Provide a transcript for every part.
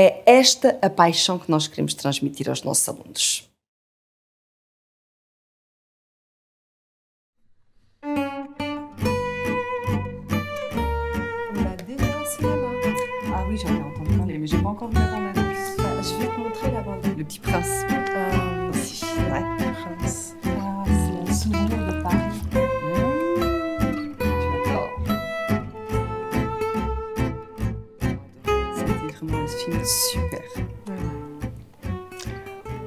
É esta a paixão que nós queremos transmitir aos nossos alunos. On l'a déjà au cinéma. Ah oui, j'en ai entendu parler, mais j'ai pas encore vu la bande-annonce. Je vais te montrer la bande. Le Petit Prince. Aussi. Ouais. Prince. Ah, c'est un souvenir de Paris. Tu adores. C'était vraiment un film super.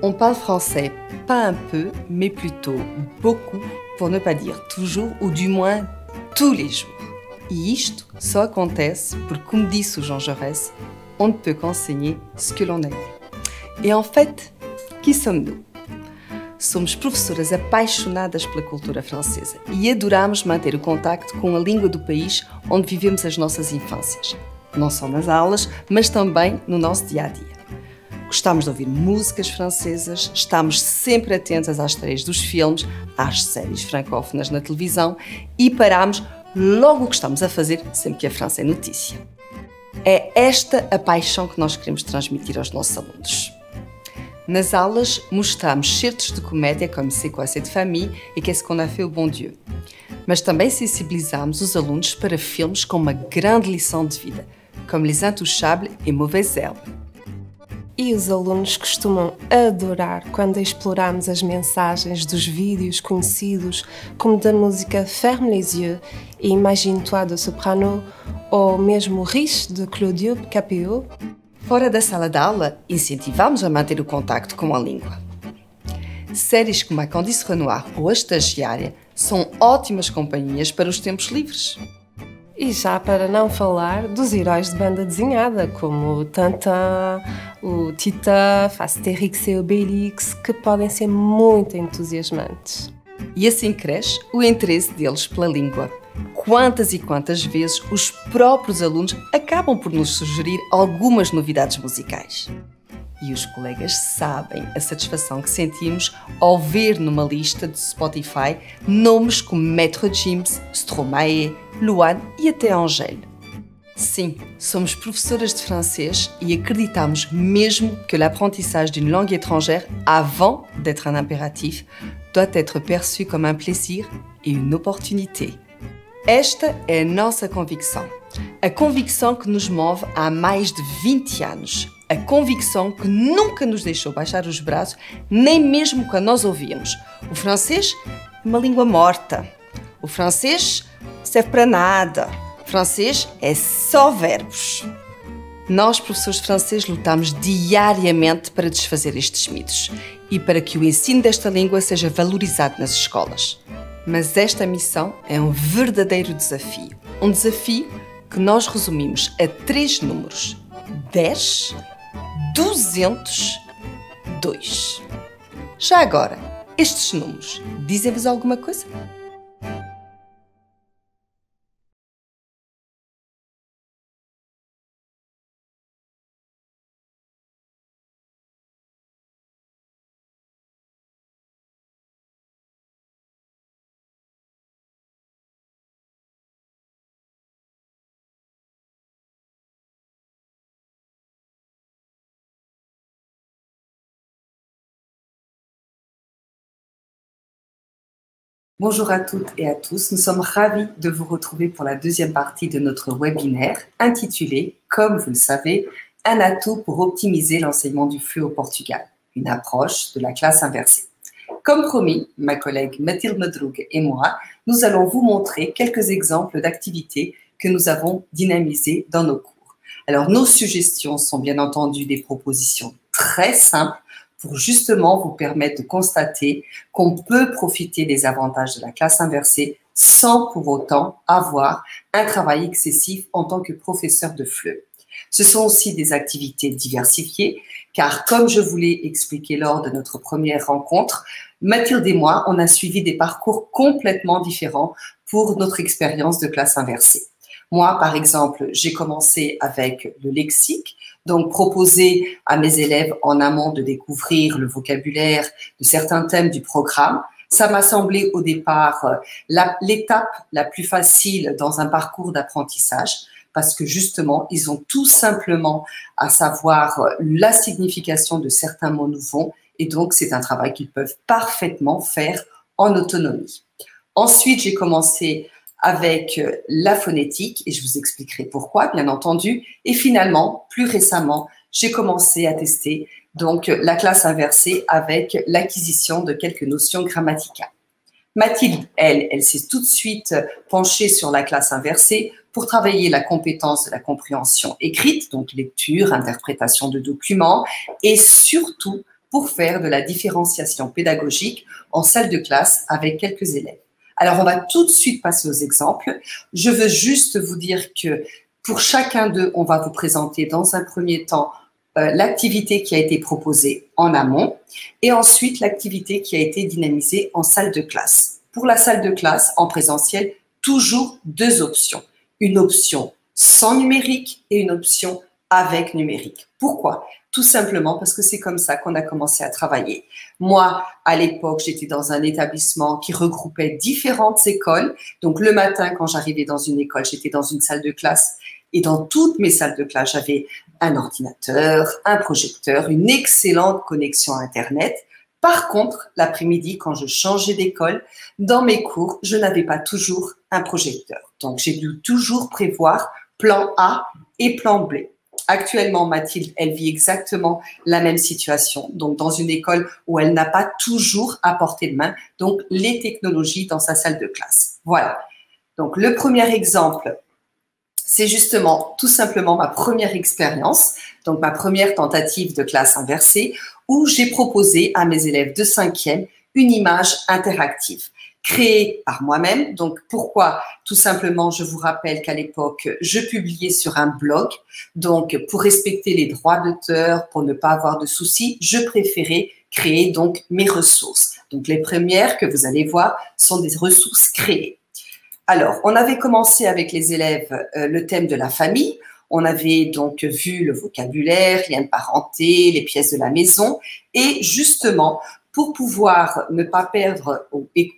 On parle français, pas un peu, mais plutôt beaucoup, pour ne pas dire toujours, ou du moins tous les jours. E isto só acontece porque, como disse o Jean Jaurès, on ne peut qu'enseigner ce que l'on aime. Et en fait, qui sommes-nous? Somos professoras apaixonadas pela cultura francesa e adoramos manter o contacto com a língua do país onde vivemos as nossas infâncias. Não só nas aulas, mas também no nosso dia-a-dia. Gostamos de ouvir músicas francesas, estamos sempre atentas às estreias dos filmes, às séries francófonas na televisão e paramos logo o que estamos a fazer sempre que a França é notícia. É esta a paixão que nós queremos transmitir aos nossos alunos. Nas aulas, mostramos certos de comédia como C'est quoi cette famille e Qu'est-ce qu'on a fait au bon Dieu. Mas também sensibilizamos os alunos para filmes com uma grande lição de vida, como Les Intouchables e Mauvaises Herbes. E os alunos costumam adorar quando exploramos as mensagens dos vídeos conhecidos, como da música Ferme les yeux e Imagine-toi de Soprano, ou mesmo Riche de Claudio Capéo. Fora da sala de aula, incentivamos a manter o contacto com a língua. Séries como a Candice Renoir ou A Estagiária são ótimas companhias para os tempos livres. E já para não falar dos heróis de banda desenhada, como o Tintin, o Titeuf, Astérix e Obélix, que podem ser muito entusiasmantes. E assim cresce o interesse deles pela língua. Quantas e quantas vezes os próprios alunos acabam por nos sugerir algumas novidades musicais. E os colegas sabem a satisfação que sentimos ao ver numa lista de Spotify nomes como Maître Gims, Stromae, Luan e até Angèle. Sim, somos professoras de francês e acreditamos mesmo que l'apprentissage d'une langue étrangère, avant d'être un impératif, doit être perçu comme un plaisir et une opportunité. Esta é a nossa convicção. A convicção que nos move há mais de 20 anos. A convicção que nunca nos deixou baixar os braços, nem mesmo quando nós ouvíamos. O francês é uma língua morta. O francês serve para nada. O francês é só verbos. Nós, professores de francês, lutamos diariamente para desfazer estes mitos e para que o ensino desta língua seja valorizado nas escolas. Mas esta missão é um verdadeiro desafio. Um desafio que nós resumimos a 3 números: 10, 200, 2. Já agora, estes números dizem-vos alguma coisa? Bonjour à toutes et à tous, nous sommes ravis de vous retrouver pour la deuxième partie de notre webinaire intitulé, comme vous le savez, un atout pour optimiser l'enseignement du FLE au Portugal, une approche de la classe inversée. Comme promis, ma collègue Mathilde Medroug et moi, nous allons vous montrer quelques exemples d'activités que nous avons dynamisées dans nos cours. Alors, nos suggestions sont bien entendu des propositions très simples pour justement vous permettre de constater qu'on peut profiter des avantages de la classe inversée sans pour autant avoir un travail excessif en tant que professeur de FLE. Ce sont aussi des activités diversifiées, car comme je vous l'ai expliqué lors de notre première rencontre, Mathilde et moi, on a suivi des parcours complètement différents pour notre expérience de classe inversée. Moi, par exemple, j'ai commencé avec le lexique, donc proposer à mes élèves en amont de découvrir le vocabulaire de certains thèmes du programme. Ça m'a semblé au départ l'étape la plus facile dans un parcours d'apprentissage. parce que justement, ils ont tout simplement à savoir la signification de certains mots nouveaux et donc c'est un travail qu'ils peuvent parfaitement faire en autonomie. Ensuite, j'ai commencé avec la phonétique et je vous expliquerai pourquoi, bien entendu. Et finalement, plus récemment, j'ai commencé à tester donc la classe inversée avec l'acquisition de quelques notions grammaticales. Mathilde, elle s'est tout de suite penchée sur la classe inversée pour travailler la compétence de la compréhension écrite, donc lecture, interprétation de documents, et surtout pour faire de la différenciation pédagogique en salle de classe avec quelques élèves. Alors, on va tout de suite passer aux exemples. Je veux juste vous dire que pour chacun d'eux, on va vous présenter dans un premier temps l'activité qui a été proposée en amont et ensuite l'activité qui a été dynamisée en salle de classe. Pour la salle de classe, en présentiel, toujours deux options. Une option sans numérique et une option avec numérique. Pourquoi? Tout simplement parce que c'est comme ça qu'on a commencé à travailler. Moi, à l'époque, j'étais dans un établissement qui regroupait différentes écoles. Donc, le matin, quand j'arrivais dans une école, j'étais dans une salle de classe. Et dans toutes mes salles de classe, j'avais un ordinateur, un projecteur, une excellente connexion à Internet. Par contre, l'après-midi, quand je changeais d'école, dans mes cours, je n'avais pas toujours un projecteur. Donc, j'ai dû toujours prévoir plan A et plan B. Actuellement, Mathilde, elle vit exactement la même situation. Donc, dans une école où elle n'a pas toujours à portée de main, donc les technologies dans sa salle de classe. Voilà. Donc, le premier exemple, c'est justement tout simplement ma première expérience, donc ma première tentative de classe inversée, où j'ai proposé à mes élèves de 5e une image interactive créée par moi-même. Donc, pourquoi? Tout simplement, je vous rappelle qu'à l'époque, je publiais sur un blog. Donc, pour respecter les droits d'auteur, pour ne pas avoir de soucis, je préférais créer donc mes ressources. Donc, les premières que vous allez voir sont des ressources créées. Alors, on avait commencé avec les élèves le thème de la famille. On avait donc vu le vocabulaire, lien de parenté, les pièces de la maison. Et justement, pour pouvoir ne pas perdre et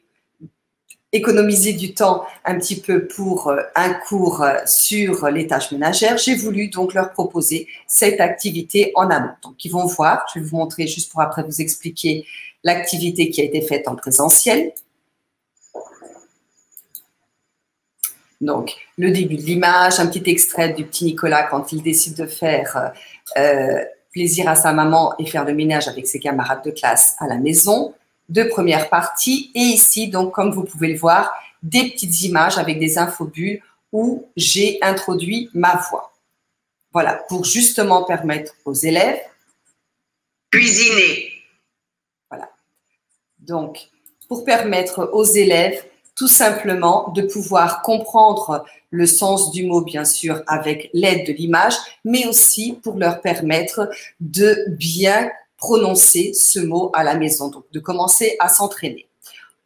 économiser du temps un petit peu pour un cours sur les tâches ménagères, j'ai voulu donc leur proposer cette activité en amont. Donc, ils vont voir, je vais vous montrer juste pour après vous expliquer l'activité qui a été faite en présentiel. Donc, le début de l'image, un petit extrait du petit Nicolas quand il décide de faire plaisir à sa maman et faire le ménage avec ses camarades de classe à la maison. Deux premières parties. Et ici, donc, comme vous pouvez le voir, des petites images avec des infobulles où j'ai introduit ma voix. Voilà, pour justement permettre aux élèves cuisiner. Voilà. Donc, pour permettre aux élèves tout simplement de pouvoir comprendre le sens du mot, bien sûr, avec l'aide de l'image, mais aussi pour leur permettre de bien prononcer ce mot à la maison, donc de commencer à s'entraîner.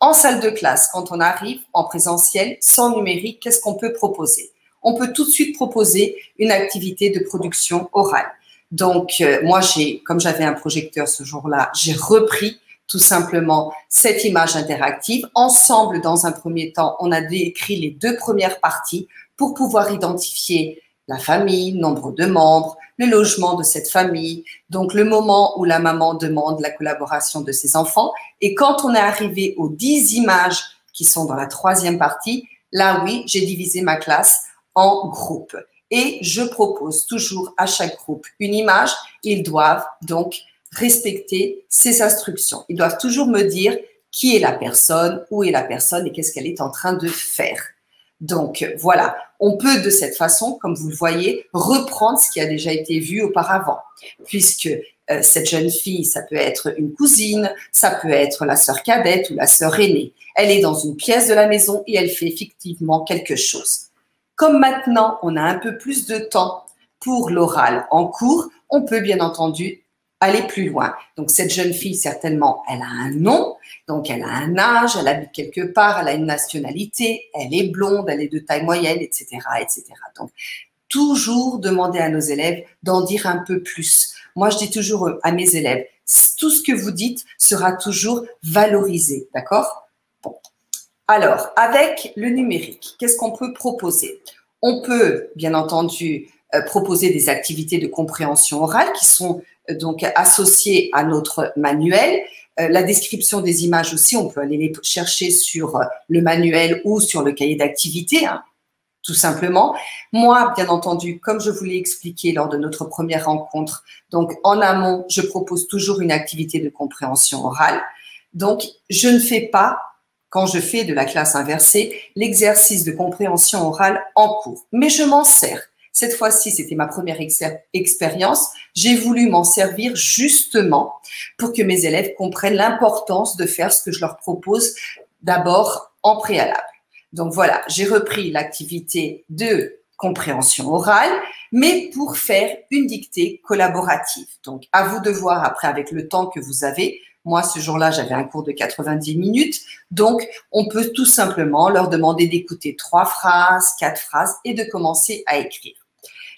En salle de classe, quand on arrive en présentiel, sans numérique, qu'est-ce qu'on peut proposer? On peut tout de suite proposer une activité de production orale. Donc, moi, comme j'avais un projecteur ce jour-là, j'ai repris tout simplement cette image interactive. Ensemble, dans un premier temps, on a décrit les deux premières parties pour pouvoir identifier la famille, nombre de membres, le logement de cette famille, donc le moment où la maman demande la collaboration de ses enfants. Et quand on est arrivé aux 10 images qui sont dans la troisième partie, là, oui, j'ai divisé ma classe en groupes. Et je propose toujours à chaque groupe une image. Ils doivent donc respecter ces instructions. Ils doivent toujours me dire qui est la personne, où est la personne et qu'est-ce qu'elle est en train de faire. Donc, voilà, on peut de cette façon, comme vous le voyez, reprendre ce qui a déjà été vu auparavant, puisque cette jeune fille, ça peut être une cousine, ça peut être la sœur cadette ou la sœur aînée. Elle est dans une pièce de la maison et elle fait effectivement quelque chose. Comme maintenant, on a un peu plus de temps pour l'oral en cours, on peut bien entendu aller plus loin. Donc, cette jeune fille, certainement, elle a un nom, donc elle a un âge, elle habite quelque part, elle a une nationalité, elle est blonde, elle est de taille moyenne, etc., etc. Donc, toujours demander à nos élèves d'en dire un peu plus. Moi, je dis toujours à mes élèves, tout ce que vous dites sera toujours valorisé, d'accord? Bon. Alors, avec le numérique, qu'est-ce qu'on peut proposer? On peut, bien entendu, proposer des activités de compréhension orale qui sont donc associées à notre manuel. La description des images aussi, on peut aller les chercher sur le manuel ou sur le cahier d'activité, hein, tout simplement. Moi, bien entendu, comme je vous l'ai expliqué lors de notre première rencontre, donc en amont, je propose toujours une activité de compréhension orale. Donc, je ne fais pas, quand je fais de la classe inversée, l'exercice de compréhension orale en cours, mais je m'en sers. Cette fois-ci, c'était ma première expérience. J'ai voulu m'en servir justement pour que mes élèves comprennent l'importance de faire ce que je leur propose d'abord en préalable. Donc voilà, j'ai repris l'activité de compréhension orale, mais pour faire une dictée collaborative. Donc à vous de voir après avec le temps que vous avez. Moi, ce jour-là, j'avais un cours de 90 minutes. Donc, on peut tout simplement leur demander d'écouter 3 phrases, 4 phrases et de commencer à écrire.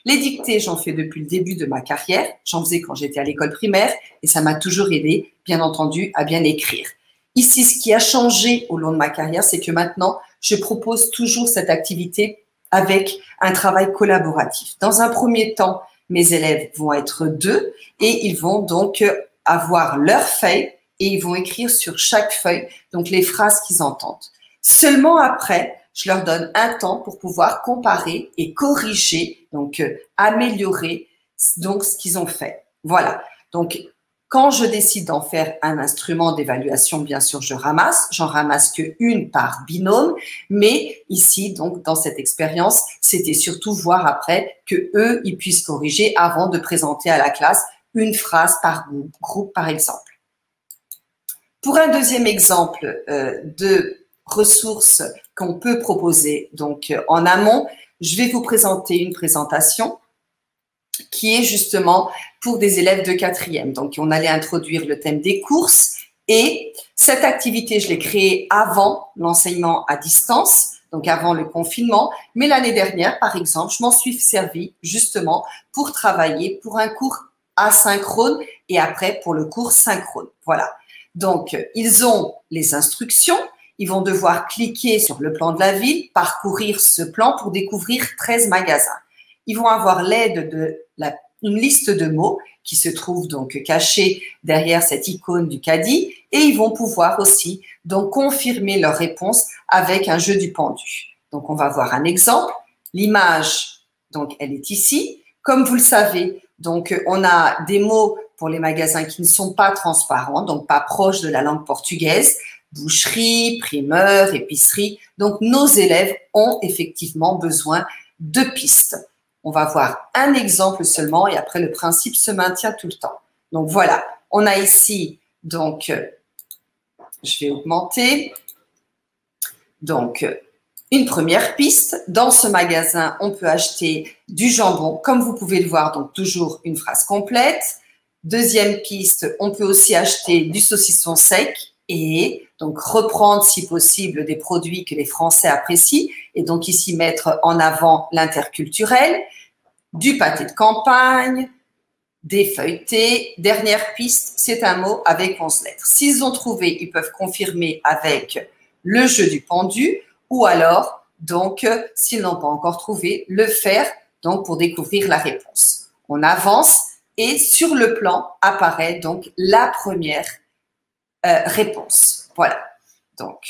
Les dictées, j'en fais depuis le début de ma carrière. J'en faisais quand j'étais à l'école primaire et ça m'a toujours aidé, bien entendu, à bien écrire. Ici, ce qui a changé au long de ma carrière, c'est que maintenant, je propose toujours cette activité avec un travail collaboratif. Dans un premier temps, mes élèves vont être 2 et ils vont donc avoir leur feuille et ils vont écrire sur chaque feuille donc les phrases qu'ils entendent. Seulement après, je leur donne un temps pour pouvoir comparer et corriger, donc améliorer donc ce qu'ils ont fait. Voilà. Donc, quand je décide d'en faire un instrument d'évaluation, bien sûr, j'en ramasse qu'une par binôme, mais ici, donc, dans cette expérience, c'était surtout voir après que eux, ils puissent corriger avant de présenter à la classe une phrase par groupe, par exemple. Pour un deuxième exemple de ressources qu'on peut proposer donc en amont, je vais vous présenter une présentation qui est justement pour des élèves de 4e. Donc, on allait introduire le thème des courses et cette activité, je l'ai créée avant l'enseignement à distance, donc avant le confinement. Mais l'année dernière, par exemple, je m'en suis servi justement pour travailler pour un cours asynchrone et après pour le cours synchrone. Voilà. Donc, ils ont les instructions. Ils vont devoir cliquer sur le plan de la ville, parcourir ce plan pour découvrir 13 magasins. Ils vont avoir l'aide de une liste de mots qui se trouve donc cachée derrière cette icône du caddie et ils vont pouvoir aussi donc confirmer leur réponse avec un jeu du pendu. Donc, on va voir un exemple. L'image, donc, elle est ici. Comme vous le savez, donc, on a des mots pour les magasins qui ne sont pas transparents, donc pas proches de la langue portugaise. Boucherie, primeur, épicerie. Donc, nos élèves ont effectivement besoin de pistes. On va voir un exemple seulement et après, le principe se maintient tout le temps. Donc, voilà. On a ici, donc, je vais augmenter. Donc, une première piste. Dans ce magasin, on peut acheter du jambon, comme vous pouvez le voir, donc toujours une phrase complète. Deuxième piste, on peut aussi acheter du saucisson sec et donc reprendre si possible des produits que les Français apprécient et donc ici mettre en avant l'interculturel, du pâté de campagne, des feuilletés. Dernière piste, c'est un mot avec 11 lettres. S'ils ont trouvé, ils peuvent confirmer avec le jeu du pendu ou alors, donc, s'ils n'ont pas encore trouvé, le faire donc pour découvrir la réponse. On avance et sur le plan apparaît donc la première réponse. Voilà. Donc,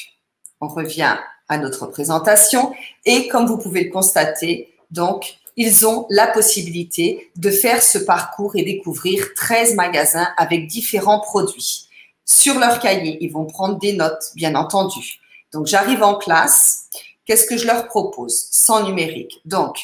on revient à notre présentation et comme vous pouvez le constater, donc, ils ont la possibilité de faire ce parcours et découvrir 13 magasins avec différents produits. Sur leur cahier, ils vont prendre des notes, bien entendu. Donc, j'arrive en classe. Qu'est-ce que je leur propose? Sans numérique. Donc,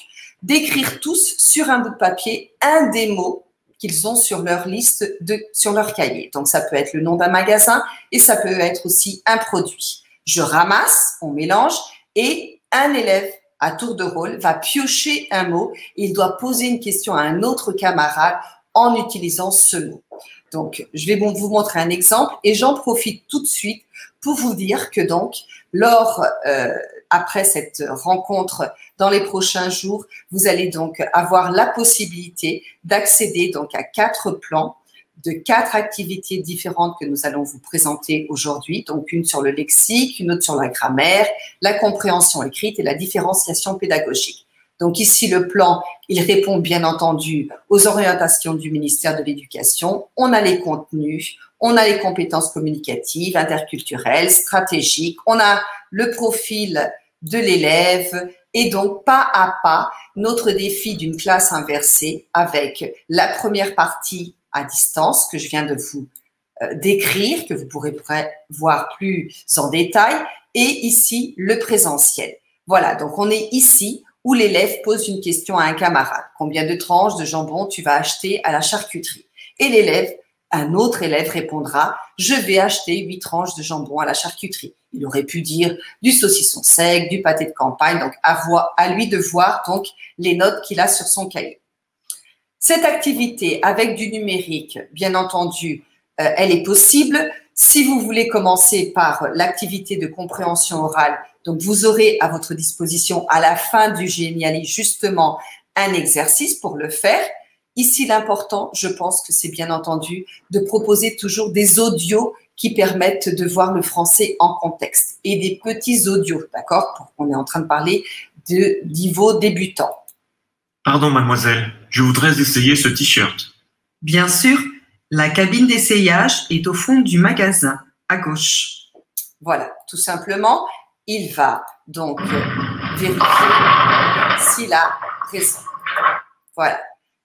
d'écrire tous sur un bout de papier un des mots qu'ils ont sur leur liste, sur leur cahier. Donc, ça peut être le nom d'un magasin et ça peut être aussi un produit. Je ramasse, on mélange et un élève à tour de rôle va piocher un mot et il doit poser une question à un autre camarade en utilisant ce mot. Donc, je vais vous montrer un exemple et j'en profite tout de suite pour vous dire que donc, après cette rencontre dans les prochains jours, vous allez donc avoir la possibilité d'accéder donc à 4 plans de 4 activités différentes que nous allons vous présenter aujourd'hui. Donc, une sur le lexique, une autre sur la grammaire, la compréhension écrite et la différenciation pédagogique. Donc ici, le plan, il répond bien entendu aux orientations du ministère de l'Éducation. On a les contenus, on a les compétences communicatives, interculturelles, stratégiques, on a le profil de l'élève et donc pas à pas notre défi d'une classe inversée avec la première partie à distance que je viens de vous décrire, que vous pourrez voir plus en détail, et ici le présentiel. Voilà, donc on est ici où l'élève pose une question à un camarade. Combien de tranches de jambon tu vas acheter à la charcuterie? Et l'élève, un autre élève répondra, je vais acheter 8 tranches de jambon à la charcuterie. Il aurait pu dire du saucisson sec, du pâté de campagne, donc à lui de voir donc les notes qu'il a sur son cahier. Cette activité avec du numérique, bien entendu, elle est possible. Si vous voulez commencer par l'activité de compréhension orale, donc vous aurez à votre disposition à la fin du Geniali justement un exercice pour le faire. Ici, l'important, je pense que c'est bien entendu de proposer toujours des audios qui permettent de voir le français en contexte et des petits audios, d'accord? On est en train de parler de niveau débutant. Pardon, mademoiselle, je voudrais essayer ce t-shirt. Bien sûr, la cabine d'essayage est au fond du magasin, à gauche. Voilà, tout simplement, il va donc vérifier s'il a raison. Voilà.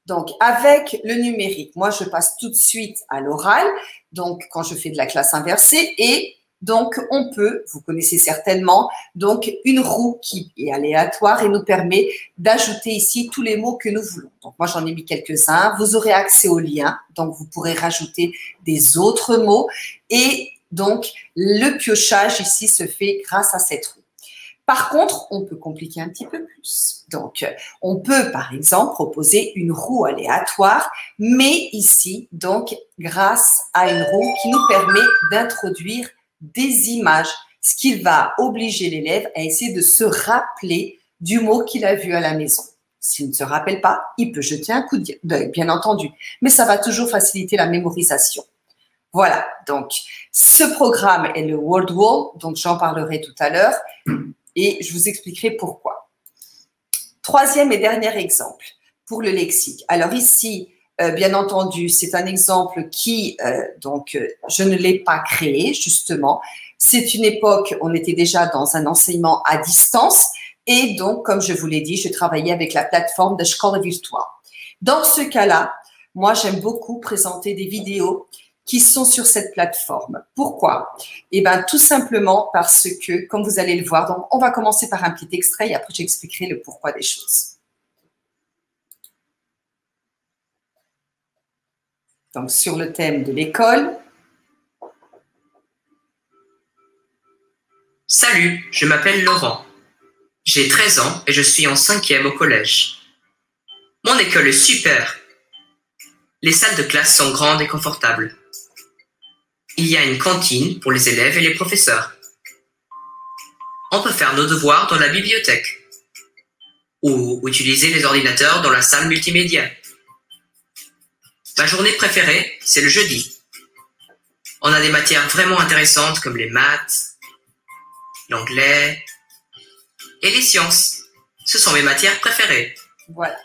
Donc, avec le numérique, moi, je passe tout de suite à l'oral, donc quand je fais de la classe inversée, et donc, on peut, vous connaissez certainement, donc une roue qui est aléatoire et nous permet d'ajouter ici tous les mots que nous voulons. Donc, moi, j'en ai mis quelques-uns. Vous aurez accès aux liens, donc vous pourrez rajouter des autres mots. Et donc, le piochage ici se fait grâce à cette roue. Par contre, on peut compliquer un petit peu plus. Donc, on peut, par exemple, proposer une roue aléatoire, mais ici, donc, grâce à une roue qui nous permet d'introduire des images, ce qui va obliger l'élève à essayer de se rappeler du mot qu'il a vu à la maison. S'il ne se rappelle pas, il peut jeter un coup d'œil, bien entendu, mais ça va toujours faciliter la mémorisation. Voilà, donc ce programme est le WordWall, donc j'en parlerai tout à l'heure et je vous expliquerai pourquoi. Troisième et dernier exemple pour le lexique. Alors ici, bien entendu, c'est un exemple qui, je ne l'ai pas créé, justement. C'est une époque, on était déjà dans un enseignement à distance et donc, comme je vous l'ai dit, je travaillais avec la plateforme de Schola Virtual. Dans ce cas-là, moi, j'aime beaucoup présenter des vidéos qui sont sur cette plateforme. Pourquoi? Eh bien, tout simplement parce que, comme vous allez le voir, donc, on va commencer par un petit extrait et après, j'expliquerai le pourquoi des choses. Donc, sur le thème de l'école. Salut, je m'appelle Laurent. J'ai 13 ans et je suis en 5e au collège. Mon école est super. Les salles de classe sont grandes et confortables. Il y a une cantine pour les élèves et les professeurs. On peut faire nos devoirs dans la bibliothèque ou utiliser les ordinateurs dans la salle multimédia. Ma journée préférée, c'est le jeudi. On a des matières vraiment intéressantes comme les maths, l'anglais et les sciences. Ce sont mes matières préférées. Voilà,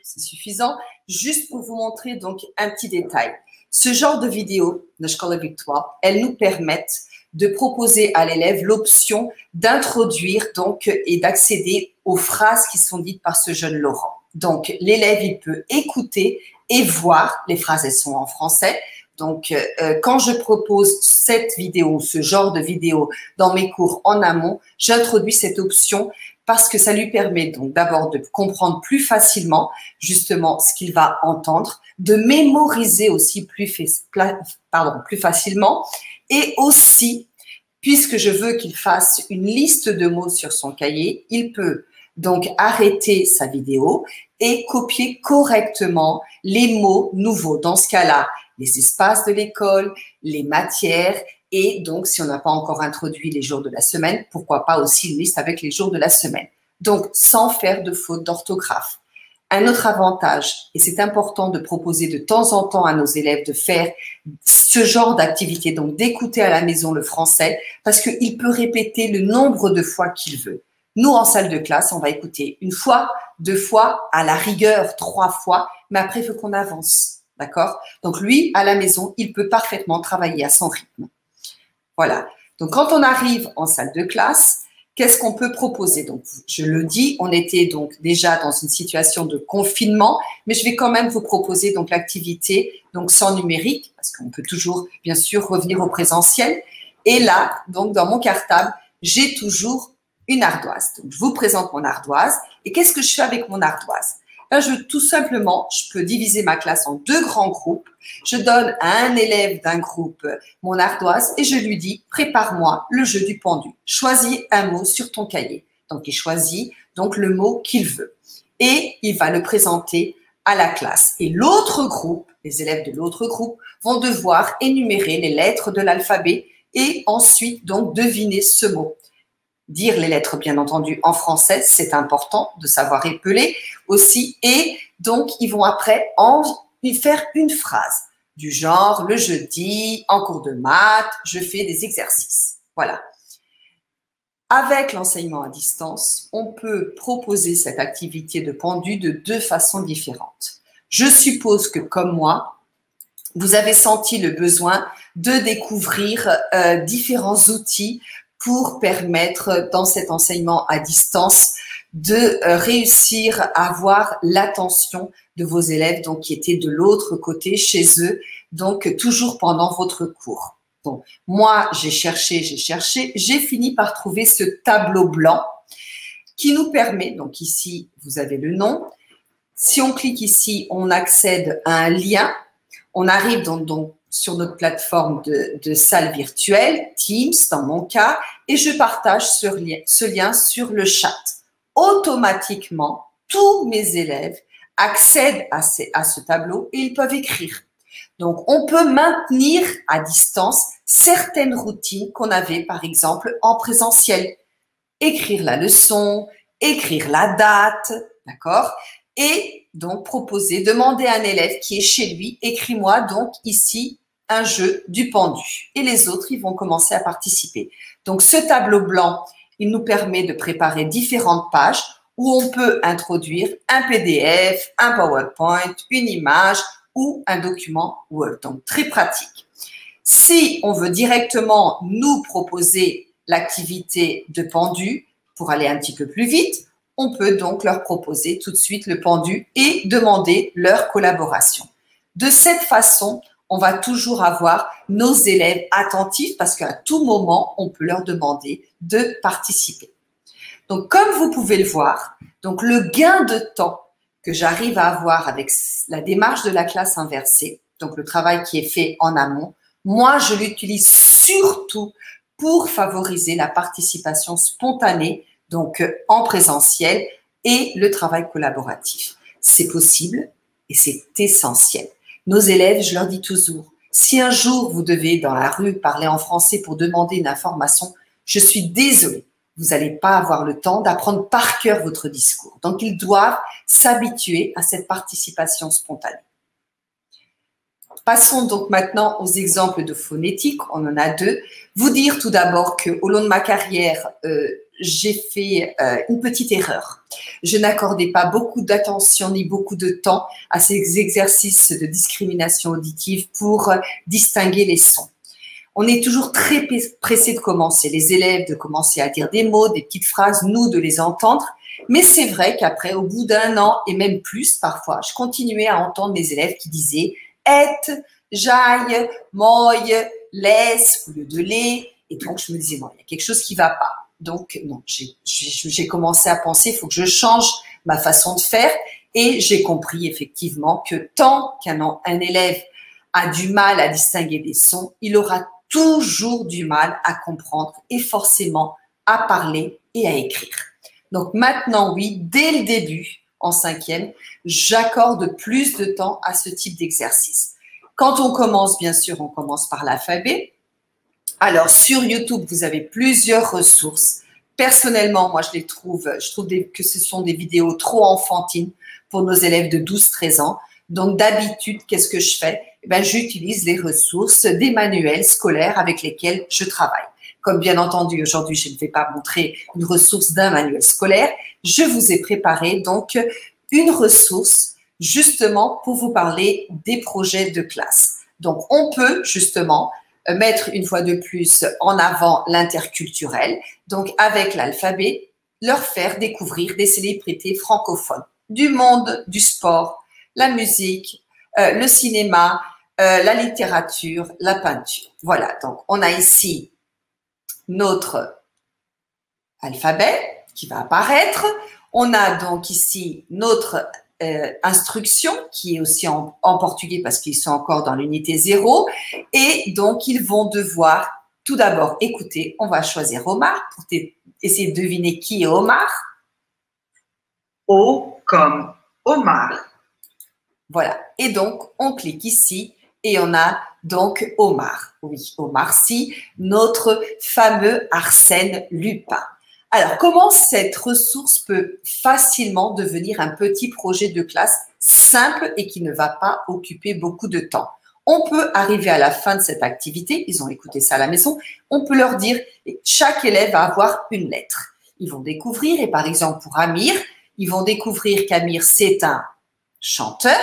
c'est suffisant. Juste pour vous montrer donc un petit détail. Ce genre de vidéo de Schola Virtual, elles nous permettent de proposer à l'élève l'option d'introduire donc et d'accéder aux phrases qui sont dites par ce jeune Laurent. Donc, l'élève, il peut écouter et voir, les phrases, elles sont en français. Donc, quand je propose cette vidéo, ce genre de vidéo dans mes cours en amont, j'introduis cette option parce que ça lui permet donc d'abord de comprendre plus facilement justement ce qu'il va entendre, de mémoriser aussi plus facilement et aussi, puisque je veux qu'il fasse une liste de mots sur son cahier, il peut donc arrêter sa vidéo et copier correctement les mots nouveaux. Dans ce cas-là, les espaces de l'école, les matières et donc, si on n'a pas encore introduit les jours de la semaine, pourquoi pas aussi une liste avec les jours de la semaine. Donc, sans faire de faute d'orthographe. Un autre avantage, et c'est important de proposer de temps en temps à nos élèves de faire ce genre d'activité, donc d'écouter à la maison le français, parce qu'il peut répéter le nombre de fois qu'il veut. Nous, en salle de classe, on va écouter une fois, 2 fois, à la rigueur 3 fois, mais après, il faut qu'on avance. D'accord? Donc, lui, à la maison, il peut parfaitement travailler à son rythme. Voilà. Donc, quand on arrive en salle de classe, qu'est-ce qu'on peut proposer? Donc, je le dis, on était donc déjà dans une situation de confinement, mais je vais quand même vous proposer donc l'activité donc sans numérique, parce qu'on peut toujours, bien sûr, revenir au présentiel. Et là, donc, dans mon cartable, j'ai toujours une ardoise. Donc, je vous présente mon ardoise. Et qu'est-ce que je fais avec mon ardoise? Là, tout simplement, je peux diviser ma classe en 2 grands groupes. Je donne à un élève d'un groupe mon ardoise et je lui dis, prépare-moi le jeu du pendu. Choisis un mot sur ton cahier. Donc, il choisit donc le mot qu'il veut. Et il va le présenter à la classe. Et l'autre groupe, les élèves de l'autre groupe, vont devoir énumérer les lettres de l'alphabet et ensuite donc deviner ce mot. Dire les lettres, bien entendu, en français, c'est important de savoir épeler aussi. Et donc, ils vont après faire une phrase du genre, le jeudi, en cours de maths, je fais des exercices. Voilà. Avec l'enseignement à distance, on peut proposer cette activité de pendu de 2 façons différentes. Je suppose que, comme moi, vous avez senti le besoin de découvrir différents outils pour permettre, dans cet enseignement à distance, de réussir à avoir l'attention de vos élèves donc qui étaient de l'autre côté, chez eux, donc toujours pendant votre cours. Donc, moi, j'ai cherché, j'ai fini par trouver ce tableau blanc qui nous permet, donc ici, vous avez le nom. Si on clique ici, on accède à un lien. On arrive donc sur notre plateforme de salle virtuelle, Teams dans mon cas, et je partage ce lien sur le chat. Automatiquement, tous mes élèves accèdent à ce tableau et ils peuvent écrire. Donc, on peut maintenir à distance certaines routines qu'on avait, par exemple, en présentiel. Écrire la leçon, écrire la date, d'accord? Et donc, demander à un élève qui est chez lui, écris-moi donc ici un jeu du pendu. Et les autres, ils vont commencer à participer. Donc, ce tableau blanc, il nous permet de préparer différentes pages où on peut introduire un PDF, un PowerPoint, une image ou un document Word. Donc, très pratique. Si on veut directement nous proposer l'activité de pendu pour aller un petit peu plus vite, on peut donc leur proposer tout de suite le pendu et demander leur collaboration. De cette façon, on va toujours avoir nos élèves attentifs parce qu'à tout moment, on peut leur demander de participer. Donc, comme vous pouvez le voir, donc le gain de temps que j'arrive à avoir avec la démarche de la classe inversée, donc le travail qui est fait en amont, moi, je l'utilise surtout pour favoriser la participation spontanée, donc en présentiel, et le travail collaboratif. C'est possible et c'est essentiel. Nos élèves, je leur dis toujours, si un jour vous devez dans la rue parler en français pour demander une information, je suis désolée, vous n'allez pas avoir le temps d'apprendre par cœur votre discours. Donc, ils doivent s'habituer à cette participation spontanée. Passons donc maintenant aux exemples de phonétique. On en a 2. Vous dire tout d'abord qu'au long de ma carrière, j'ai fait une petite erreur. Je n'accordais pas beaucoup d'attention ni beaucoup de temps à ces exercices de discrimination auditive pour distinguer les sons. On est toujours très pressé de commencer, les élèves de commencer à dire des mots, des petites phrases, nous de les entendre. Mais c'est vrai qu'après, au bout d'1 an et même plus parfois, je continuais à entendre mes élèves qui disaient « et »,« j'aille »,« moille »,« laisse » au lieu de « les ». Et donc, je me disais « non, il y a quelque chose qui ne va pas ». Donc, non, j'ai commencé à penser, il faut que je change ma façon de faire. Et j'ai compris effectivement que tant qu'un élève a du mal à distinguer des sons, il aura toujours du mal à comprendre et forcément à parler et à écrire. Donc maintenant, oui, dès le début, en 5e, j'accorde plus de temps à ce type d'exercice. Quand on commence, bien sûr, on commence par l'alphabet. Alors, sur YouTube, vous avez plusieurs ressources. Personnellement, moi, je trouve que ce sont des vidéos trop enfantines pour nos élèves de 12-13 ans. Donc, d'habitude, qu'est-ce que je fais? J'utilise les ressources des manuels scolaires avec lesquels je travaille. comme bien entendu aujourd'hui je ne vais pas montrer une ressource d'un manuel scolaire, je vous ai préparé donc une ressource justement pour vous parler des projets de classe. Donc on peut justement mettre une fois de plus en avant l'interculturel, donc avec l'alphabet, leur faire découvrir des célébrités francophones, du monde du sport, la musique, le cinéma, la littérature, la peinture. Voilà, donc on a ici notre alphabet qui va apparaître. On a donc ici notre instruction qui est aussi en portugais parce qu'ils sont encore dans l'unité 0. Et donc, ils vont devoir tout d'abord écouter. On va choisir Omar pour essayer de deviner qui est Omar. O comme Omar. Voilà. Et donc, on clique ici et on a donc Omar. Oui, Omar Sy, notre fameux Arsène Lupin. Alors, comment cette ressource peut facilement devenir un petit projet de classe simple et qui ne va pas occuper beaucoup de temps? On peut arriver à la fin de cette activité, ils ont écouté ça à la maison, on peut leur dire, chaque élève va avoir une lettre. Ils vont découvrir, et par exemple pour Amir, ils vont découvrir qu'Amir c'est un chanteur,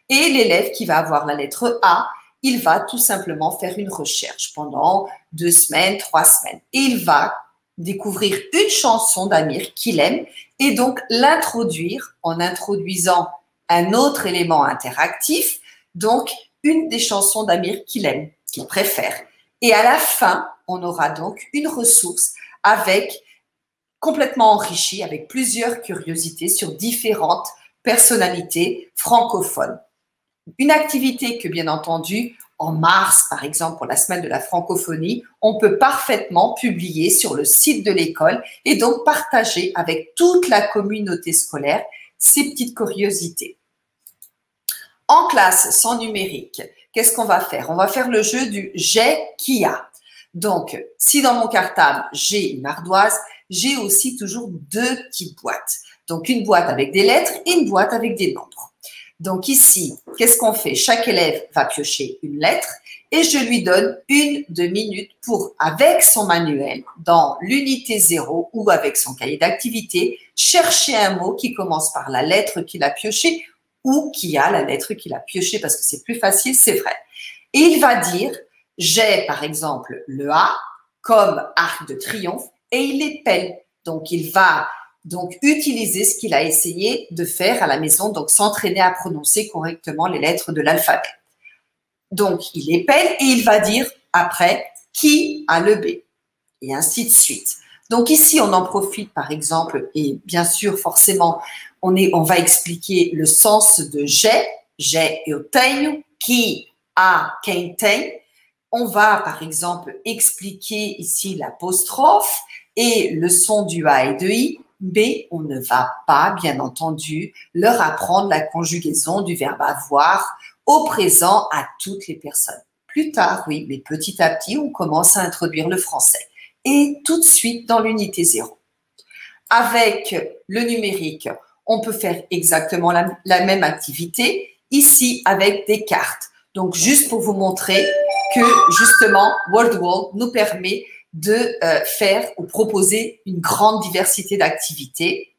et l'élève qui va avoir la lettre A, il va tout simplement faire une recherche pendant 2 semaines, 3 semaines. Et il va découvrir une chanson d'Amir qu'il aime et donc l'introduire en introduisant un autre élément interactif, donc une des chansons d'Amir qu'il aime, qu'il préfère. Et à la fin, on aura donc une ressource avec complètement enrichie, avec plusieurs curiosités sur différentes personnalités francophones. Une activité que, bien entendu, en mars, par exemple, pour la semaine de la francophonie, on peut parfaitement publier sur le site de l'école et donc partager avec toute la communauté scolaire ces petites curiosités. En classe, sans numérique, qu'est-ce qu'on va faire? On va faire le jeu du j'ai qui a. Donc, si dans mon cartable, j'ai une ardoise, j'ai aussi toujours 2 petites boîtes. Donc, une boîte avec des lettres et une boîte avec des nombres. Donc ici, qu'est-ce qu'on fait? Chaque élève va piocher une lettre et je lui donne 1-2 minutes pour, avec son manuel, dans l'unité 0 ou avec son cahier d'activité, chercher un mot qui commence par la lettre qu'il a piochée ou qui a la lettre qu'il a piochée parce que c'est plus facile, c'est vrai. Et il va dire, j'ai par exemple le A comme arc de triomphe et il épelle. Donc il va donc utiliser ce qu'il a essayé de faire à la maison, donc s'entraîner à prononcer correctement les lettres de l'alphabet. Donc, il épelle et il va dire après qui a le B et ainsi de suite. Donc ici, on en profite par exemple et bien sûr forcément, on va expliquer le sens de j'ai eu tenho, qui a quem tem. On va par exemple expliquer ici l'apostrophe et le son du A et de I. Mais on ne va pas, bien entendu, leur apprendre la conjugaison du verbe avoir au présent à toutes les personnes. Plus tard, oui, mais petit à petit, on commence à introduire le français. Et tout de suite dans l'unité 0. Avec le numérique, on peut faire exactement la même activité, ici avec des cartes. Donc, juste pour vous montrer que, justement, WordWall nous permet de faire ou proposer une grande diversité d'activités.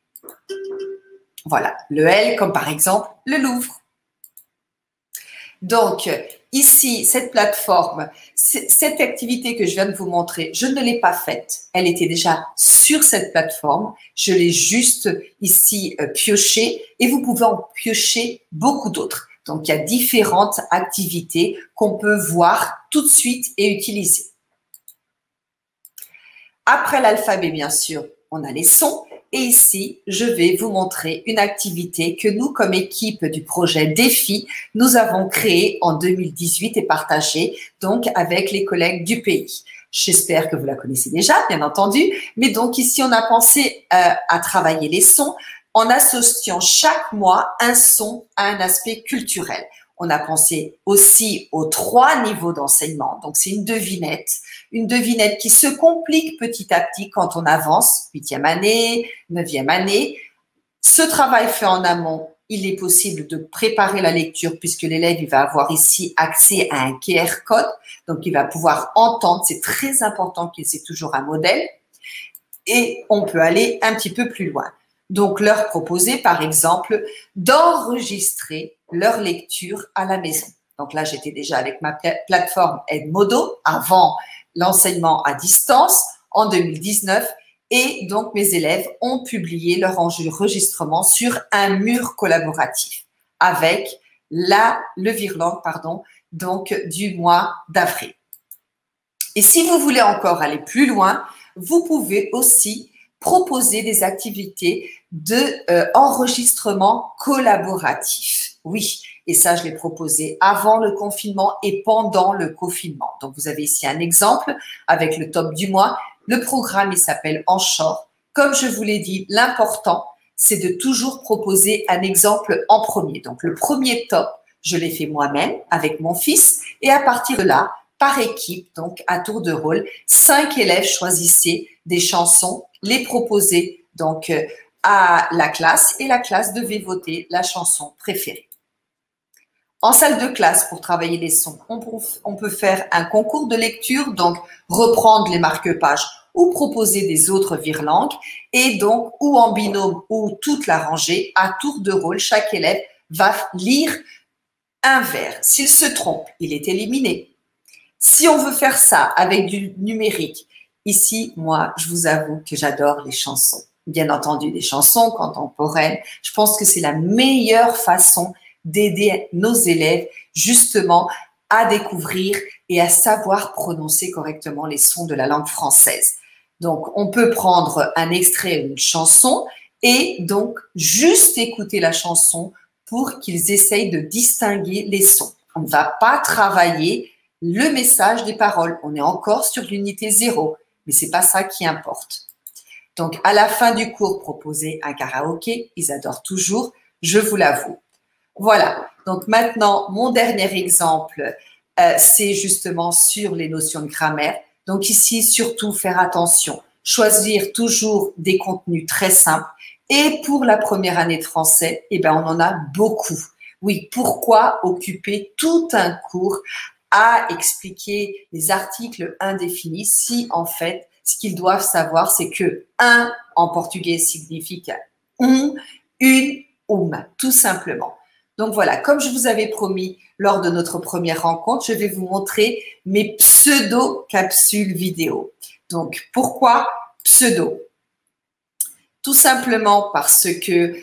Voilà, le L comme par exemple le Louvre. Donc, ici, cette plateforme, cette activité que je viens de vous montrer, je ne l'ai pas faite. Elle était déjà sur cette plateforme. Je l'ai juste ici piochée et vous pouvez en piocher beaucoup d'autres. Donc, il y a différentes activités qu'on peut voir tout de suite et utiliser. Après l'alphabet, bien sûr, on a les sons. Et ici, je vais vous montrer une activité que nous, comme équipe du projet Défi, nous avons créée en 2018 et partagée donc avec les collègues du pays. J'espère que vous la connaissez déjà, bien entendu. Mais donc ici, on a pensé à travailler les sons en associant chaque mois un son à un aspect culturel. On a pensé aussi aux 3 niveaux d'enseignement. Donc, c'est une devinette qui se complique petit à petit quand on avance, 8e année, 9e année. Ce travail fait en amont il est possible de préparer la lecture puisque l'élève il va avoir ici accès à un QR code, donc il va pouvoir entendre, c'est très important qu'il ait toujours un modèle, et on peut aller un petit peu plus loin. Donc leur proposer par exemple d'enregistrer leur lecture à la maison. Donc là j'étais déjà avec ma plateforme Edmodo avant l'enseignement à distance en 2019. Et donc, mes élèves ont publié leur enregistrement sur un mur collaboratif avec le virlangue, donc du mois d'avril. Et si vous voulez encore aller plus loin, vous pouvez aussi proposer des activités d'enregistrement collaboratif. Oui, et ça, je l'ai proposé avant le confinement et pendant le confinement. Donc, vous avez ici un exemple avec le top du mois. Le programme, il s'appelle En short. Comme je vous l'ai dit, l'important, c'est de toujours proposer un exemple en premier. Donc, le premier top, je l'ai fait moi-même avec mon fils. Et à partir de là, par équipe, donc à tour de rôle, 5 élèves choisissaient des chansons, les proposaient donc à la classe et la classe devait voter la chanson préférée. En salle de classe, pour travailler les sons, on peut faire un concours de lecture, donc reprendre les marque-pages ou proposer des autres virlangues et donc ou en binôme ou toute la rangée, à tour de rôle, chaque élève va lire un vers. S'il se trompe, il est éliminé. Si on veut faire ça avec du numérique, ici, moi, je vous avoue que j'adore les chansons. Bien entendu, des chansons contemporaines. Je pense que c'est la meilleure façon d'aider nos élèves justement à découvrir et à savoir prononcer correctement les sons de la langue française. Donc, on peut prendre un extrait ou une chanson et donc juste écouter la chanson pour qu'ils essayent de distinguer les sons. On ne va pas travailler le message des paroles. On est encore sur l'unité 0, mais c'est pas ça qui importe. Donc, à la fin du cours, proposer un karaoké, ils adorent toujours, je vous l'avoue. Voilà, donc maintenant, mon dernier exemple, c'est justement sur les notions de grammaire. Donc ici, surtout faire attention, choisir toujours des contenus très simples. Et pour la première année de français, eh ben, on en a beaucoup. Oui, pourquoi occuper tout un cours à expliquer les articles indéfinis si en fait, ce qu'ils doivent savoir, c'est que un en portugais signifie une, tout simplement. Donc voilà, comme je vous avais promis lors de notre première rencontre, je vais vous montrer mes pseudo-capsules vidéo. Donc, pourquoi pseudo? Tout simplement parce que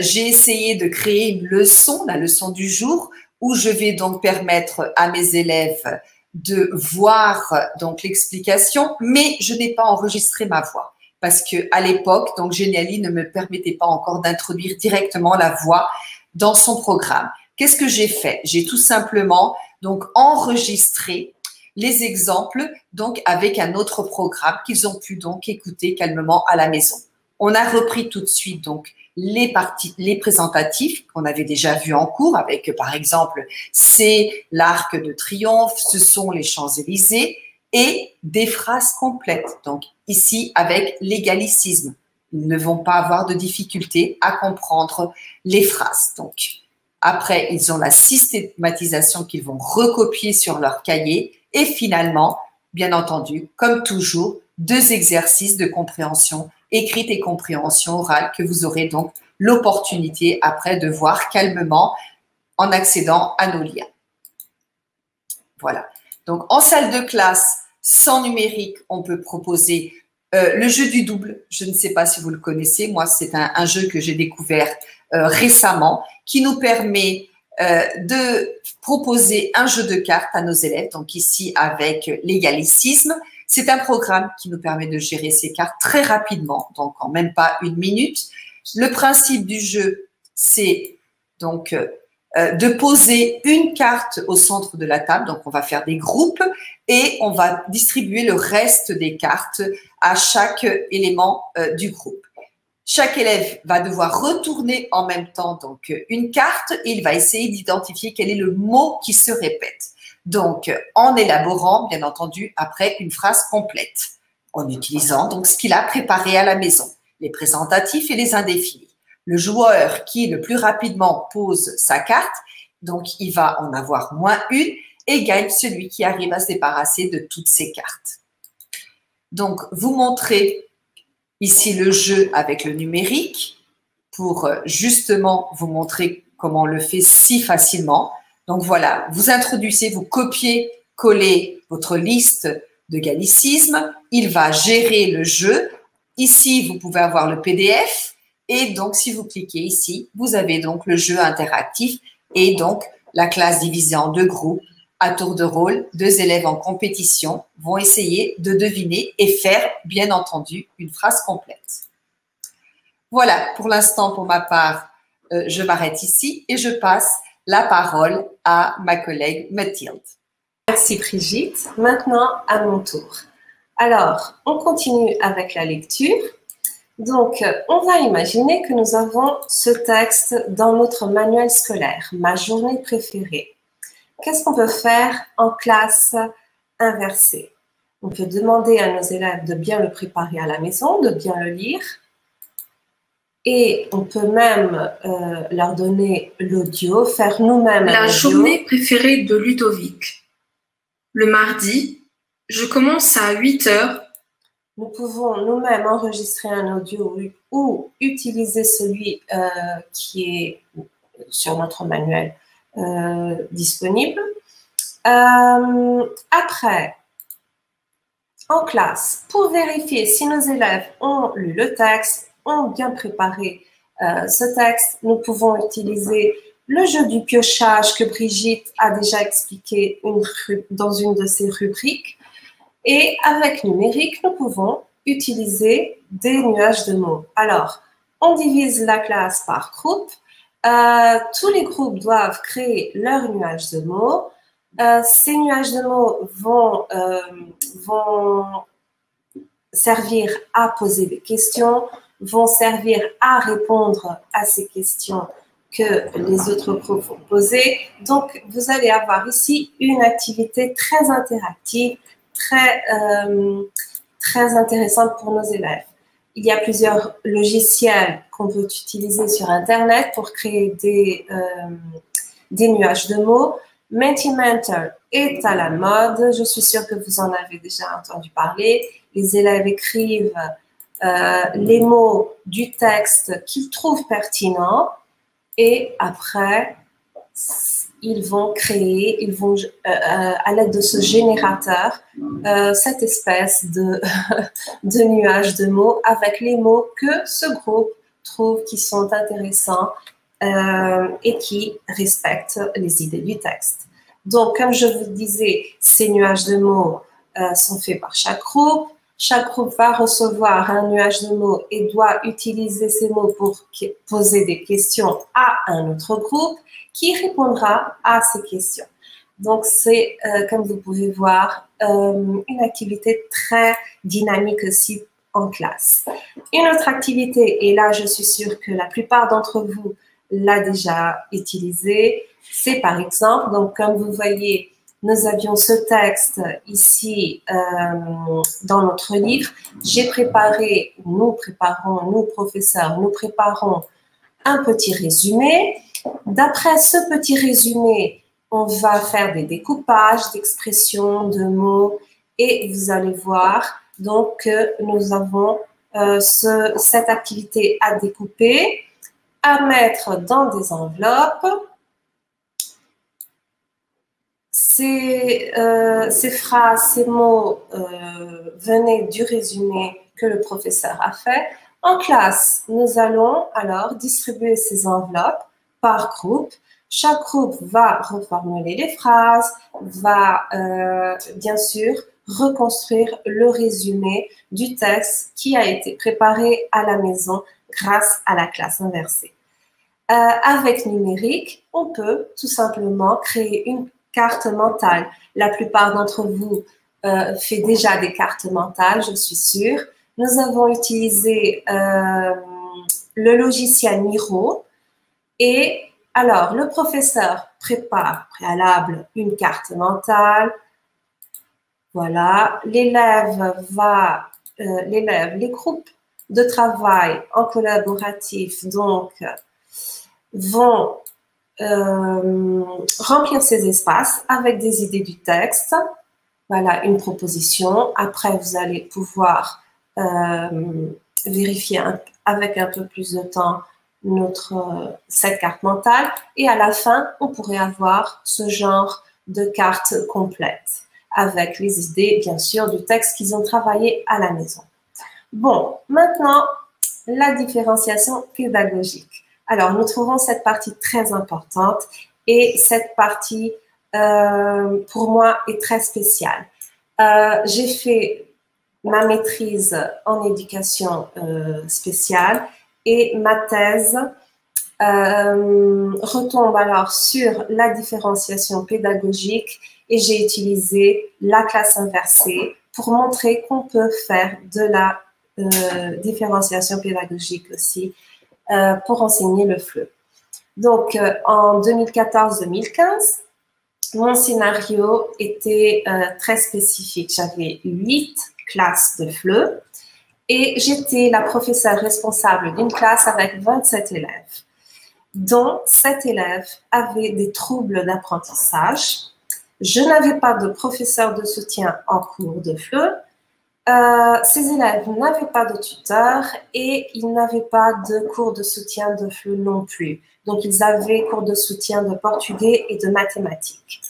j'ai essayé de créer une leçon, la leçon du jour, où je vais donc permettre à mes élèves de voir donc l'explication, mais je n'ai pas enregistré ma voix. Parce que à l'époque, donc Geniali ne me permettait pas encore d'introduire directement la voix dans son programme. Qu'est-ce que j'ai fait? J'ai tout simplement donc enregistré les exemples donc avec un autre programme qu'ils ont pu donc écouter calmement à la maison. On a repris tout de suite donc les présentatifs qu'on avait déjà vus en cours avec par exemple c'est l'Arc de Triomphe, ce sont les Champs-Élysées et des phrases complètes. Donc ici avec l'égalicisme. Ils ne vont pas avoir de difficulté à comprendre les phrases. Donc, après, ils ont la systématisation qu'ils vont recopier sur leur cahier. Et finalement, bien entendu, comme toujours, 2 exercices de compréhension écrite et compréhension orale que vous aurez donc l'opportunité après de voir calmement en accédant à nos liens. Voilà. Donc, en salle de classe, sans numérique, on peut proposer le jeu du double. Je ne sais pas si vous le connaissez. Moi, c'est un jeu que j'ai découvert récemment qui nous permet de proposer un jeu de cartes à nos élèves. Donc ici, avec l'égalicisme, c'est un programme qui nous permet de gérer ces cartes très rapidement, donc en même pas 1 minute. Le principe du jeu, c'est donc de poser une carte au centre de la table. Donc, on va faire des groupes et on va distribuer le reste des cartes à chaque élément du groupe. Chaque élève va devoir retourner en même temps donc une carte et il va essayer d'identifier quel est le mot qui se répète. Donc, en élaborant, bien entendu, après une phrase complète, en utilisant donc ce qu'il a préparé à la maison, les présentatifs et les indéfinis. le joueur qui le plus rapidement pose sa carte, donc il va en avoir moins une, et gagne celui qui arrive à se débarrasser de toutes ses cartes. Donc, vous montrez ici le jeu avec le numérique pour justement vous montrer comment on le fait si facilement. Donc voilà, vous introduisez, vous copiez, collez votre liste de gallicismes. Il va gérer le jeu. Ici, vous pouvez avoir le PDF. Et donc, si vous cliquez ici, vous avez donc le jeu interactif et donc la classe divisée en 2 groupes. À tour de rôle, 2 élèves en compétition vont essayer de deviner et faire, bien entendu, une phrase complète. Voilà, pour l'instant, pour ma part, je m'arrête ici et je passe la parole à ma collègue Mathilde. Merci Brigitte. Maintenant, à mon tour. Alors, on continue avec la lecture. Donc, on va imaginer que nous avons ce texte dans notre manuel scolaire, ma journée préférée. Qu'est-ce qu'on peut faire en classe inversée? On peut demander à nos élèves de bien le préparer à la maison, de bien le lire. Et on peut même leur donner l'audio, faire nous-mêmes la journée préférée de Ludovic. Le mardi, je commence à 8 heures. Nous pouvons nous-mêmes enregistrer un audio ou utiliser celui qui est sur notre manuel disponible. Après, en classe, pour vérifier si nos élèves ont lu le texte, ont bien préparé ce texte, nous pouvons utiliser le jeu du piochage que Brigitte a déjà expliqué dans une de ses rubriques. Et avec numérique, nous pouvons utiliser des nuages de mots. Alors, on divise la classe par groupe. Tous les groupes doivent créer leur nuage de mots. Ces nuages de mots vont servir à poser des questions, vont servir à répondre à ces questions que les autres groupes vont poser. Donc, vous allez avoir ici une activité très interactive, très intéressante pour nos élèves. Il y a plusieurs logiciels qu'on peut utiliser sur Internet pour créer des nuages de mots. Mentimeter est à la mode. Je suis sûre que vous en avez déjà entendu parler. Les élèves écrivent les mots du texte qu'ils trouvent pertinents et après, ils vont créer, à l'aide de ce générateur, cette espèce de nuage de mots avec les mots que ce groupe trouve qui sont intéressants et qui respectent les idées du texte. Donc, comme je vous disais, ces nuages de mots sont faits par chaque groupe. Chaque groupe va recevoir un nuage de mots et doit utiliser ces mots pour poser des questions à un autre groupe qui répondra à ces questions. Donc, c'est, comme vous pouvez voir, une activité très dynamique aussi en classe. Une autre activité, et là, je suis sûre que la plupart d'entre vous l'a déjà utilisée, c'est par exemple, donc comme vous voyez, nous avions ce texte ici dans notre livre. Nous professeurs, nous préparons un petit résumé. D'après ce petit résumé, on va faire des découpages d'expressions, de mots et vous allez voir donc que nous avons cette activité à découper, à mettre dans des enveloppes. Ces phrases, ces mots venaient du résumé que le professeur a fait. En classe, nous allons alors distribuer ces enveloppes par groupe. Chaque groupe va reformuler les phrases, va bien sûr reconstruire le résumé du texte qui a été préparé à la maison grâce à la classe inversée. Avec numérique, on peut tout simplement créer une carte mentale. La plupart d'entre vous fait déjà des cartes mentales, je suis sûre. Nous avons utilisé le logiciel Miro et alors le professeur prépare préalable une carte mentale. Voilà, les groupes de travail en collaboratif, donc, vont remplir ces espaces avec des idées du texte. Voilà une proposition. Après, vous allez pouvoir vérifier avec un peu plus de temps cette carte mentale. Et à la fin, on pourrait avoir ce genre de carte complète avec les idées, bien sûr, du texte qu'ils ont travaillé à la maison. Bon, maintenant, la différenciation pédagogique. Alors, nous trouvons cette partie très importante et cette partie, pour moi, est très spéciale. J'ai fait ma maîtrise en éducation spéciale et ma thèse retombe alors sur la différenciation pédagogique et j'ai utilisé la classe inversée pour montrer qu'on peut faire de la différenciation pédagogique aussi pour enseigner le FLE. Donc, en 2014-2015, mon scénario était très spécifique. J'avais 8 classes de FLE et j'étais la professeure responsable d'une classe avec 27 élèves, dont 7 élèves avaient des troubles d'apprentissage. Je n'avais pas de professeur de soutien en cours de FLE. Ces élèves n'avaient pas de tuteur et ils n'avaient pas de cours de soutien de FLE non plus. Donc, ils avaient cours de soutien de portugais et de mathématiques.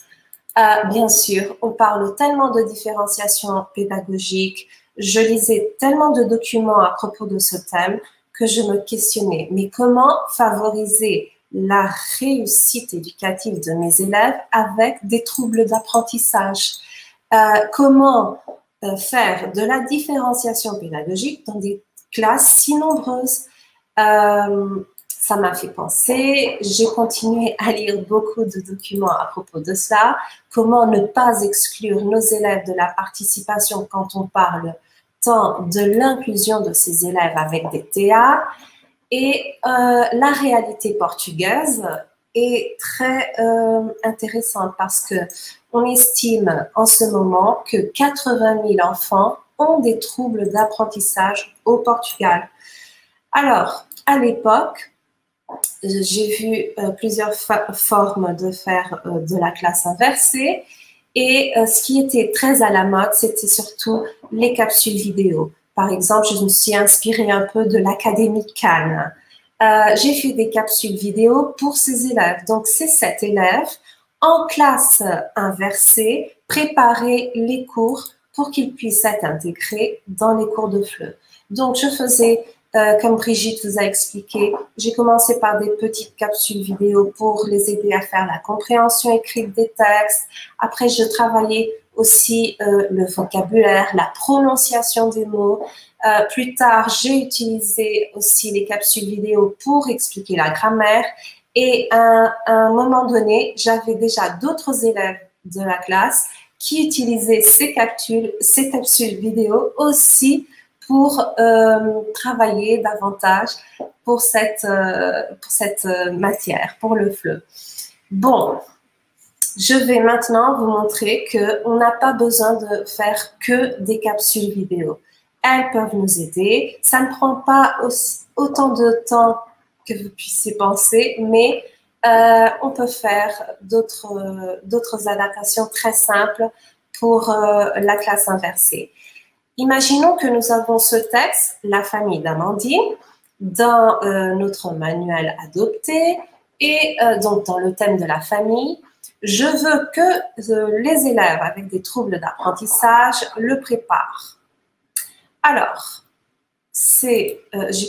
Bien sûr, on parle tellement de différenciation pédagogique, je lisais tellement de documents à propos de ce thème que je me questionnais. Mais comment favoriser la réussite éducative de mes élèves avec des troubles d'apprentissage? Comment faire de la différenciation pédagogique dans des classes si nombreuses? Ça m'a fait penser, j'ai continué à lire beaucoup de documents à propos de ça, comment ne pas exclure nos élèves de la participation quand on parle tant de l'inclusion de ces élèves avec des TA. Et la réalité portugaise est très intéressante parce que on estime en ce moment que 80 000 enfants ont des troubles d'apprentissage au Portugal. Alors, à l'époque, j'ai vu plusieurs formes de faire de la classe inversée et ce qui était très à la mode, c'était surtout les capsules vidéo. Par exemple, je me suis inspirée un peu de l'Académie Cannes. J'ai fait des capsules vidéo pour ces élèves. Donc, ces 7 élèves en classe inversée préparaient les cours pour qu'ils puissent être intégrés dans les cours de FLE. Donc, je faisais comme Brigitte vous a expliqué, j'ai commencé par des petites capsules vidéo pour les aider à faire la compréhension écrite des textes. Après, je travaillais aussi le vocabulaire, la prononciation des mots. Plus tard, j'ai utilisé aussi les capsules vidéo pour expliquer la grammaire. Et à un moment donné, j'avais déjà d'autres élèves de la classe qui utilisaient ces capsules vidéo aussi pour travailler davantage pour cette matière, pour le FLE. Bon, je vais maintenant vous montrer qu'on n'a pas besoin de faire que des capsules vidéo. Elles peuvent nous aider. Ça ne prend pas autant de temps que vous puissiez penser, mais on peut faire d'autres adaptations très simples pour la classe inversée. Imaginons que nous avons ce texte, La famille d'Amandine, dans notre manuel adopté et donc dans le thème de la famille. Je veux que les élèves avec des troubles d'apprentissage le préparent. Alors, j'ai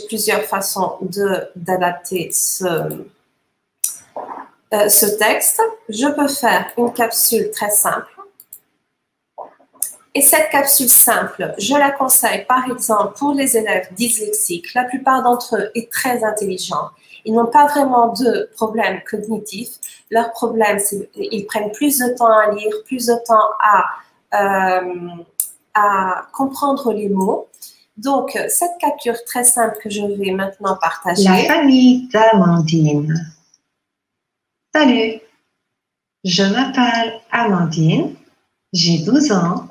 plusieurs façons d'adapter ce texte. Je peux faire une capsule très simple. Et cette capsule simple, je la conseille par exemple pour les élèves dyslexiques. La plupart d'entre eux sont très intelligents. Ils n'ont pas vraiment de problème cognitif. Leur problème, c'est qu'ils prennent plus de temps à lire, plus de temps à comprendre les mots. Donc, cette capture très simple que je vais maintenant partager. La famille d'Amandine. Salut, je m'appelle Amandine, j'ai 12 ans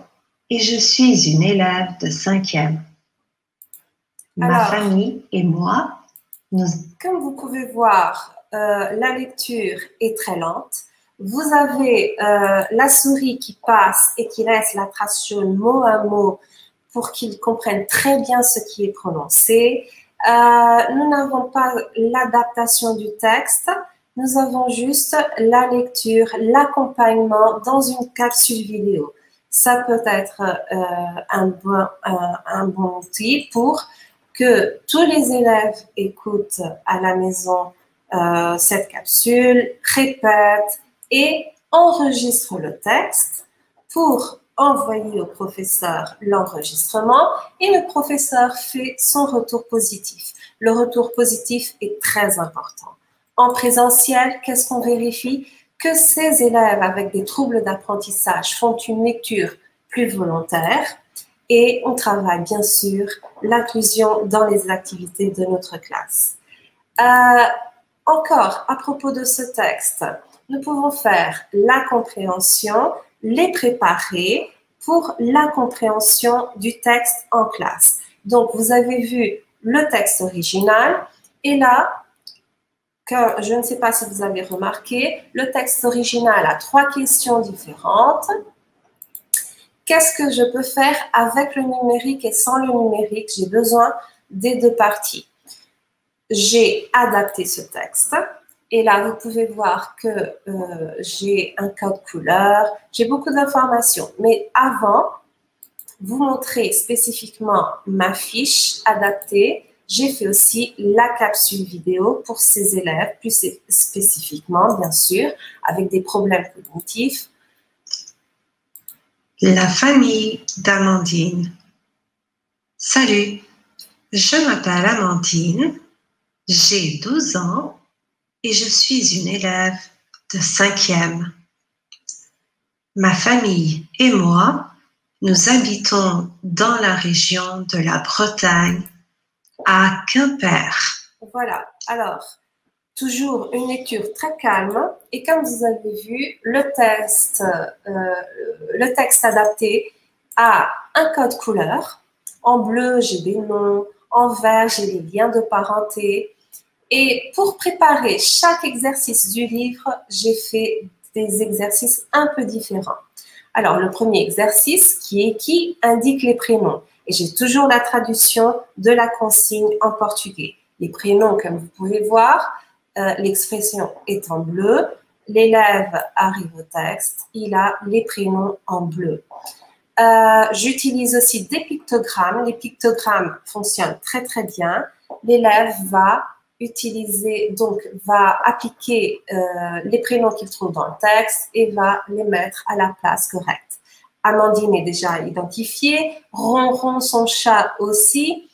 et je suis une élève de 5e. Ma famille et moi, nous... Comme vous pouvez voir, la lecture est très lente. Vous avez la souris qui passe et qui laisse la trace jaune mot à mot pour qu'ils comprennent très bien ce qui est prononcé. Nous n'avons pas l'adaptation du texte, nous avons juste la lecture, l'accompagnement dans une capsule vidéo. Ça peut être un bon outil pour que tous les élèves écoutent à la maison cette capsule, répètent et enregistrent le texte pour envoyer au professeur l'enregistrement et le professeur fait son retour positif. Le retour positif est très important. En présentiel, qu'est-ce qu'on vérifie? Que ces élèves avec des troubles d'apprentissage font une lecture plus volontaire et on travaille bien sûr l'inclusion dans les activités de notre classe. Encore, à propos de ce texte, nous pouvons faire la compréhension, les préparer pour la compréhension du texte en classe. Donc, vous avez vu le texte original et là, je ne sais pas si vous avez remarqué, le texte original a 3 questions différentes. Qu'est-ce que je peux faire avec le numérique et sans le numérique? J'ai besoin des 2 parties. J'ai adapté ce texte. Et là, vous pouvez voir que j'ai un code couleur, j'ai beaucoup d'informations. Mais avant, vous montrer spécifiquement ma fiche adaptée, j'ai fait aussi la capsule vidéo pour ces élèves, plus spécifiquement, bien sûr, avec des problèmes cognitifs. La famille d'Amandine. Salut, je m'appelle Amandine, j'ai 12 ans et je suis une élève de 5e. Ma famille et moi, nous habitons dans la région de la Bretagne, à Quimper. Voilà, alors, toujours une lecture très calme. Et comme vous avez vu, le texte adapté a un code couleur. En bleu, j'ai des noms. En vert, j'ai les liens de parenté. Et pour préparer chaque exercice du livre, j'ai fait des exercices un peu différents. Alors, le premier exercice, qui indique les prénoms. Et j'ai toujours la traduction de la consigne en portugais. Les prénoms, comme vous pouvez voir, l'expression est en bleu. L'élève arrive au texte, il a les prénoms en bleu. J'utilise aussi des pictogrammes. Les pictogrammes fonctionnent très, très bien. L'élève va appliquer les prénoms qu'il trouve dans le texte et va les mettre à la place correcte. Amandine est déjà identifiée, Ronron, son chat aussi.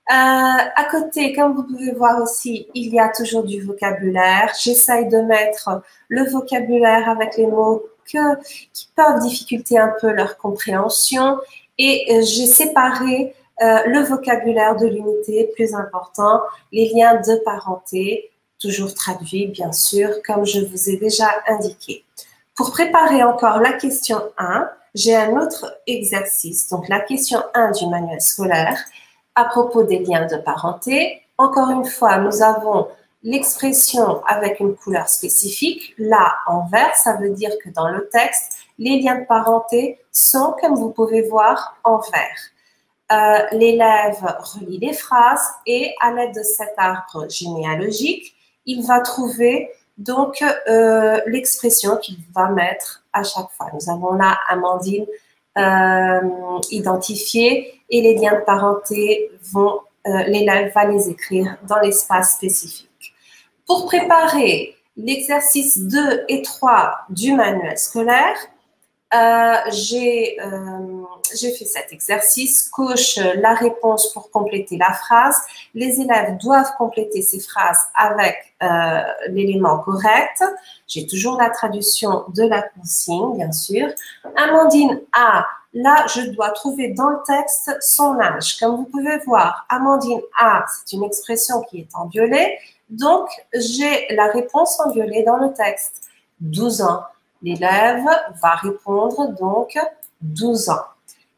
À côté, comme vous pouvez voir aussi, il y a toujours du vocabulaire. J'essaye de mettre le vocabulaire avec les mots qui peuvent difficulter un peu leur compréhension et j'ai séparé le vocabulaire de l'unité plus important, les liens de parenté, toujours traduits bien sûr, comme je vous ai déjà indiqué. Pour préparer encore la question 1, j'ai un autre exercice, donc la question 1 du manuel scolaire, à propos des liens de parenté. Encore une fois, nous avons l'expression avec une couleur spécifique. Là, en vert, ça veut dire que dans le texte, les liens de parenté sont, comme vous pouvez voir, en vert. L'élève relit les phrases et à l'aide de cet arbre généalogique, il va trouver donc l'expression qu'il va mettre à chaque fois. Nous avons là Amandine identifiée et les liens de parenté l'élève va les écrire dans l'espace spécifique. Pour préparer l'exercice 2 et 3 du manuel scolaire, j'ai fait cet exercice, coche la réponse pour compléter la phrase. Les élèves doivent compléter ces phrases avec l'élément correct. J'ai toujours la traduction de la consigne, bien sûr. Amandine A, là, je dois trouver dans le texte son âge. Comme vous pouvez voir, Amandine A, c'est une expression qui est en violet. Donc, j'ai la réponse en violet dans le texte. 12 ans. L'élève va répondre donc 12 ans.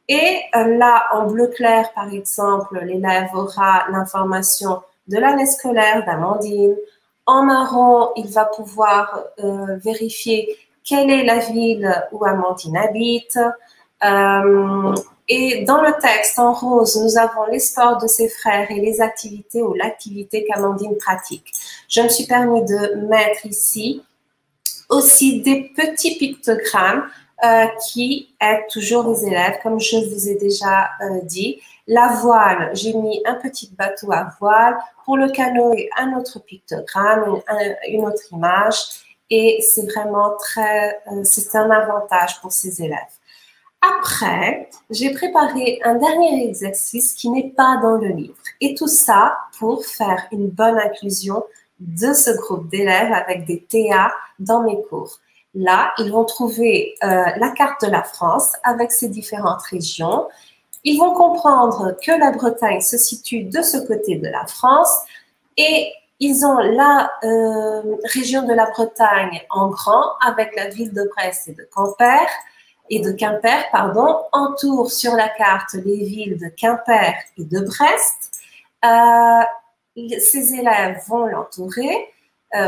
Et là, en bleu clair, par exemple, l'élève aura l'information de l'année scolaire d'Amandine. En marron, il va pouvoir vérifier quelle est la ville où Amandine habite. Et dans le texte, en rose, nous avons les sports de ses frères et les activités ou l'activité qu'Amandine pratique. Je me suis permis de mettre ici aussi des petits pictogrammes qui aident toujours les élèves, comme je vous ai déjà dit. La voile, j'ai mis un petit bateau à voile. Pour le canoë, un autre pictogramme, une autre image. Et c'est vraiment c'est un avantage pour ces élèves. Après, j'ai préparé un dernier exercice qui n'est pas dans le livre. Et tout ça pour faire une bonne inclusion de ce groupe d'élèves avec des TA dans mes cours. Là, ils vont trouver la carte de la France avec ses différentes régions. Ils vont comprendre que la Bretagne se situe de ce côté de la France et ils ont la région de la Bretagne en grand avec la ville de Brest et de Quimper, entoure sur la carte les villes de Quimper et de Brest. Ces élèves vont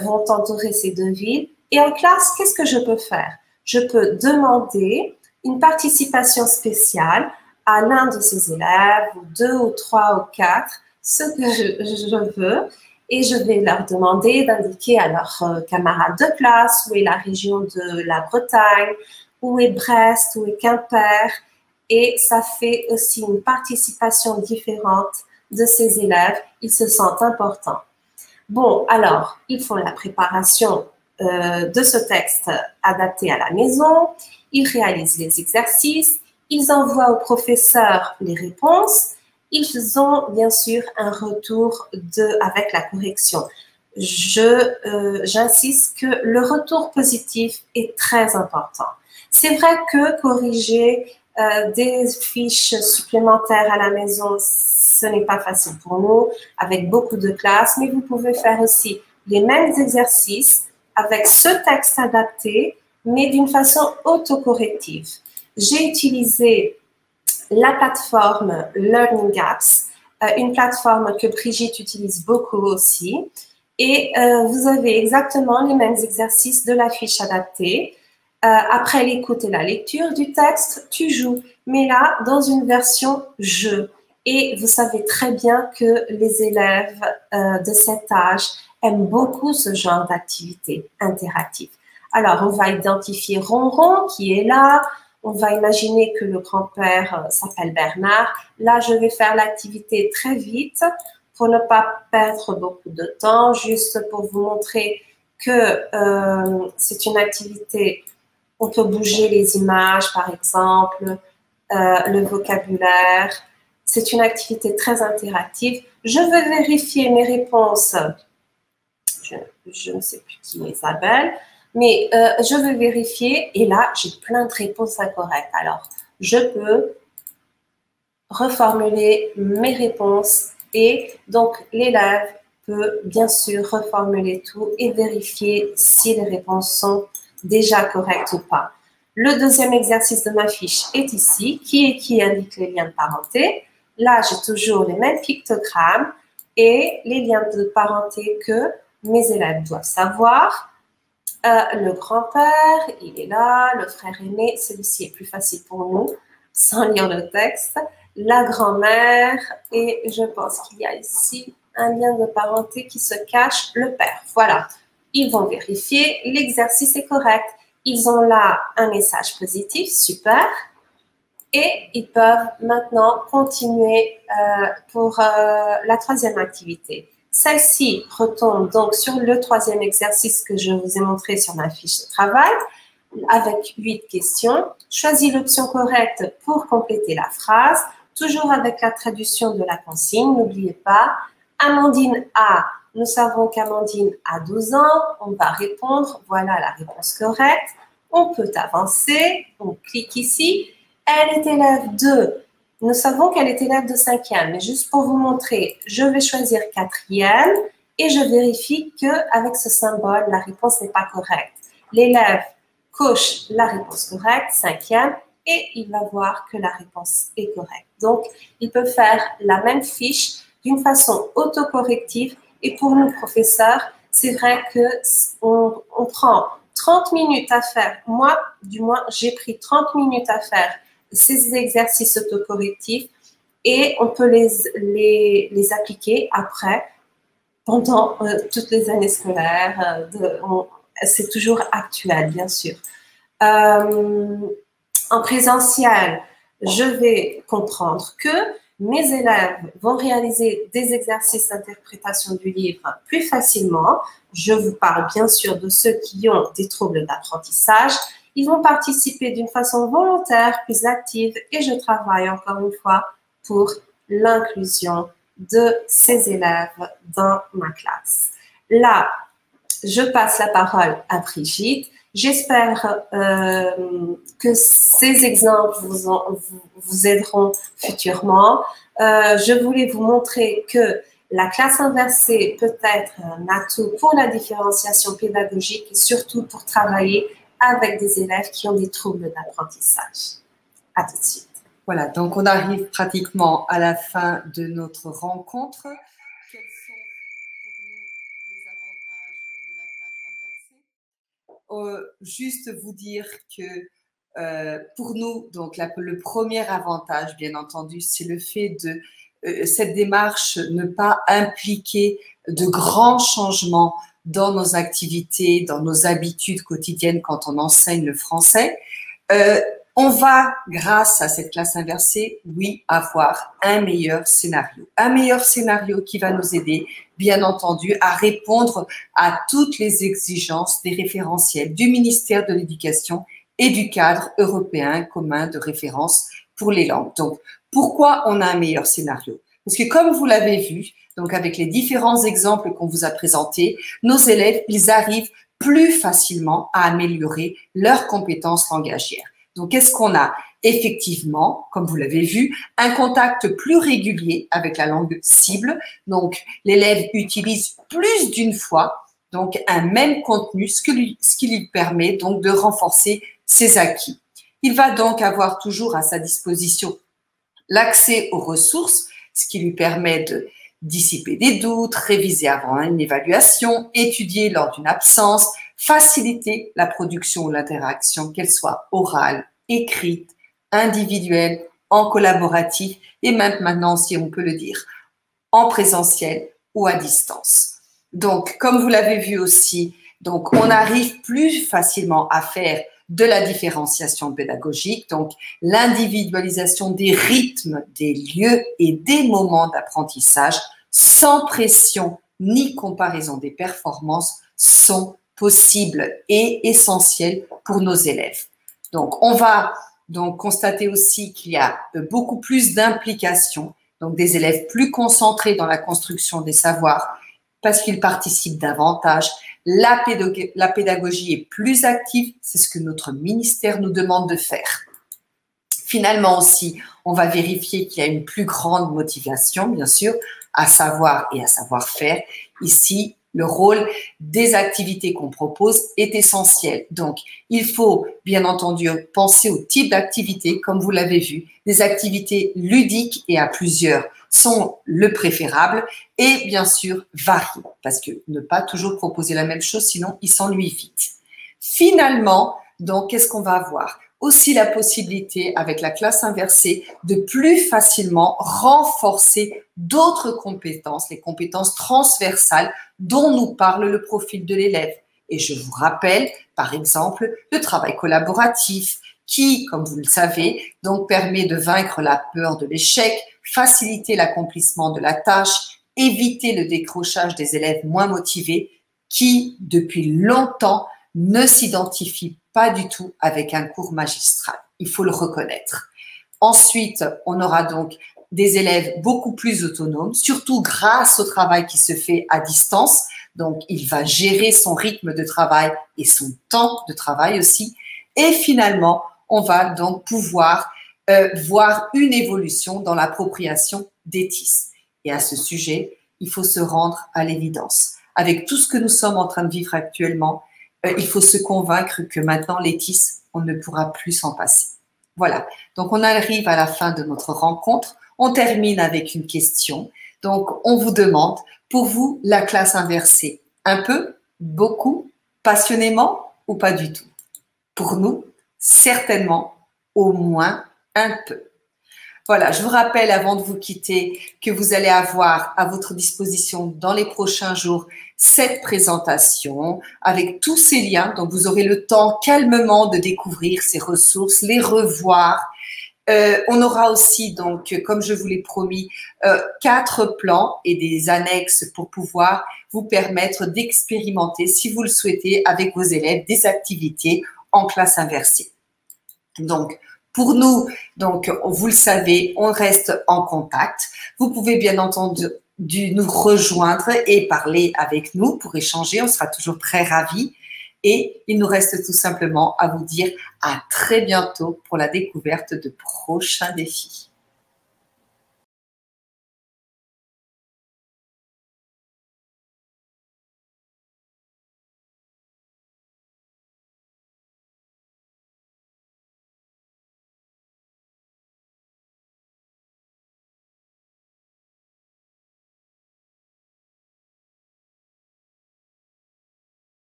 vont entourer ces deux villes. Et en classe, qu'est-ce que je peux faire? Je peux demander une participation spéciale à l'un de ces élèves, ou 2 ou 3 ou 4, ce que je veux. Et je vais leur demander d'indiquer à leurs camarades de classe où est la région de la Bretagne, où est Brest, où est Quimper. Et ça fait aussi une participation différente de ces élèves. Ils se sentent importants. Bon, alors, ils font la préparation de ce texte adapté à la maison. Ils réalisent les exercices. Ils envoient au professeur les réponses. Ils ont bien sûr un retour avec la correction. J'insiste que le retour positif est très important. C'est vrai que corriger des fiches supplémentaires à la maison, ce n'est pas facile pour nous, avec beaucoup de classes, mais vous pouvez faire aussi les mêmes exercices avec ce texte adapté, mais d'une façon autocorrective. J'ai utilisé la plateforme Learning Gaps, une plateforme que Brigitte utilise beaucoup aussi. Et vous avez exactement les mêmes exercices de la fiche adaptée. Après l'écoute et la lecture du texte, tu joues, mais là, dans une version jeu. Et vous savez très bien que les élèves de cet âge aiment beaucoup ce genre d'activité interactive. Alors, on va identifier Ronron qui est là. On va imaginer que le grand-père s'appelle Bernard. Là, je vais faire l'activité très vite pour ne pas perdre beaucoup de temps, juste pour vous montrer que c'est une activité, on peut bouger les images, par exemple, le vocabulaire. C'est une activité très interactive. Je vais vérifier mes réponses. Je ne sais plus qui est Isabelle. Mais je vais vérifier et là, j'ai plein de réponses incorrectes. Alors, je peux reformuler mes réponses et donc l'élève peut bien sûr reformuler tout et vérifier si les réponses sont déjà correctes ou pas. Le deuxième exercice de ma fiche est ici, qui indique les liens de parenté. Là, j'ai toujours les mêmes pictogrammes et les liens de parenté que mes élèves doivent savoir. Le grand-père, il est là, le frère aîné, celui-ci est plus facile pour nous, sans lire le texte. La grand-mère, et je pense qu'il y a ici un lien de parenté qui se cache, le père. Voilà, ils vont vérifier, l'exercice est correct. Ils ont là un message positif, super. Et ils peuvent maintenant continuer pour la troisième activité. Celle-ci retombe donc sur le troisième exercice que je vous ai montré sur ma fiche de travail avec 8 questions. Choisis l'option correcte pour compléter la phrase, toujours avec la traduction de la consigne. N'oubliez pas, Amandine a, nous savons qu'Amandine a 12 ans, on va répondre, voilà la réponse correcte. On peut avancer, on clique ici. Elle est élève de... Nous savons qu'elle est élève de 5e, mais juste pour vous montrer, je vais choisir 4e et je vérifie qu'avec ce symbole, la réponse n'est pas correcte. L'élève coche la réponse correcte, 5e, et il va voir que la réponse est correcte. Donc, il peut faire la même fiche d'une façon autocorrective et pour nous, professeurs, c'est vrai qu'on prend 30 minutes à faire. Moi, du moins, j'ai pris 30 minutes à faire ces exercices autocorrectifs et on peut les appliquer après pendant toutes les années scolaires. C'est toujours actuel, bien sûr. En présentiel, je vais comprendre que mes élèves vont réaliser des exercices d'interprétation du livre plus facilement. Je vous parle bien sûr de ceux qui ont des troubles d'apprentissage. Ils vont participer d'une façon volontaire, plus active, et je travaille encore une fois pour l'inclusion de ces élèves dans ma classe. Là, je passe la parole à Brigitte. J'espère que ces exemples vous aideront futurement. Je voulais vous montrer que la classe inversée peut être un atout pour la différenciation pédagogique et surtout pour travailler avec des élèves qui ont des troubles d'apprentissage. À tout de suite. Voilà, donc on arrive pratiquement à la fin de notre rencontre. Quels sont pour nous les avantages de la classe inversée? Juste vous dire que pour nous, donc le premier avantage, bien entendu, c'est le fait de cette démarche ne pas impliquer de grands changements dans nos activités, dans nos habitudes quotidiennes quand on enseigne le français. On va, grâce à cette classe inversée, oui, avoir un meilleur scénario. Un meilleur scénario qui va nous aider, bien entendu, à répondre à toutes les exigences des référentiels du ministère de l'Éducation et du cadre européen commun de référence pour les langues. Donc, pourquoi on a un meilleur scénario? Parce que comme vous l'avez vu, donc avec les différents exemples qu'on vous a présentés, nos élèves, ils arrivent plus facilement à améliorer leurs compétences langagières. Donc, qu'est-ce qu'on a? Effectivement, comme vous l'avez vu, un contact plus régulier avec la langue cible. Donc, l'élève utilise plus d'une fois donc un même contenu, ce qui lui permet donc de renforcer ses acquis. Il va donc avoir toujours à sa disposition l'accès aux ressources, ce qui lui permet de dissiper des doutes, réviser avant une évaluation, étudier lors d'une absence, faciliter la production ou l'interaction, qu'elle soit orale, écrite, individuelle, en collaboratif et même maintenant, si on peut le dire, en présentiel ou à distance. Donc, comme vous l'avez vu aussi, donc on arrive plus facilement à faire de la différenciation pédagogique, donc l'individualisation des rythmes, des lieux et des moments d'apprentissage sans pression ni comparaison des performances sont possibles et essentiels pour nos élèves. Donc, on va donc constater aussi qu'il y a beaucoup plus d'implication, donc des élèves plus concentrés dans la construction des savoirs parce qu'ils participent davantage. La pédagogie est plus active, c'est ce que notre ministère nous demande de faire. Finalement aussi, on va vérifier qu'il y a une plus grande motivation, bien sûr, à savoir et à savoir-faire. Ici, le rôle des activités qu'on propose est essentiel. Donc, il faut bien entendu penser au type d'activité, comme vous l'avez vu. Des activités ludiques et à plusieurs sont le préférable et bien sûr variées, parce que ne pas toujours proposer la même chose, sinon il s'ennuie vite. Finalement, donc, qu'est-ce qu'on va avoir? Aussi la possibilité, avec la classe inversée, de plus facilement renforcer d'autres compétences, les compétences transversales dont nous parle le profil de l'élève. Et je vous rappelle, par exemple, le travail collaboratif qui, comme vous le savez, donc permet de vaincre la peur de l'échec, faciliter l'accomplissement de la tâche, éviter le décrochage des élèves moins motivés qui, depuis longtemps, ne s'identifient pas du tout avec un cours magistral. Il faut le reconnaître. Ensuite, on aura donc des élèves beaucoup plus autonomes, surtout grâce au travail qui se fait à distance. Donc, il va gérer son rythme de travail et son temps de travail aussi. Et finalement, on va donc pouvoir voir une évolution dans l'appropriation des TIS. Et à ce sujet, il faut se rendre à l'évidence. Avec tout ce que nous sommes en train de vivre actuellement, il faut se convaincre que maintenant, les TIS, on ne pourra plus s'en passer. Voilà, donc on arrive à la fin de notre rencontre. On termine avec une question. Donc, on vous demande, pour vous, la classe inversée, un peu, beaucoup, passionnément ou pas du tout? Pour nous, certainement, au moins un peu. Voilà, je vous rappelle avant de vous quitter que vous allez avoir à votre disposition dans les prochains jours cette présentation avec tous ces liens. Donc, vous aurez le temps calmement de découvrir ces ressources, les revoir. On aura aussi, donc, comme je vous l'ai promis, 4 plans et des annexes pour pouvoir vous permettre d'expérimenter, si vous le souhaitez, avec vos élèves, des activités en classe inversée. Donc, pour nous, donc, vous le savez, on reste en contact. Vous pouvez bien entendu nous rejoindre et parler avec nous pour échanger. On sera toujours très ravis. Et il nous reste tout simplement à vous dire à très bientôt pour la découverte de prochains défis.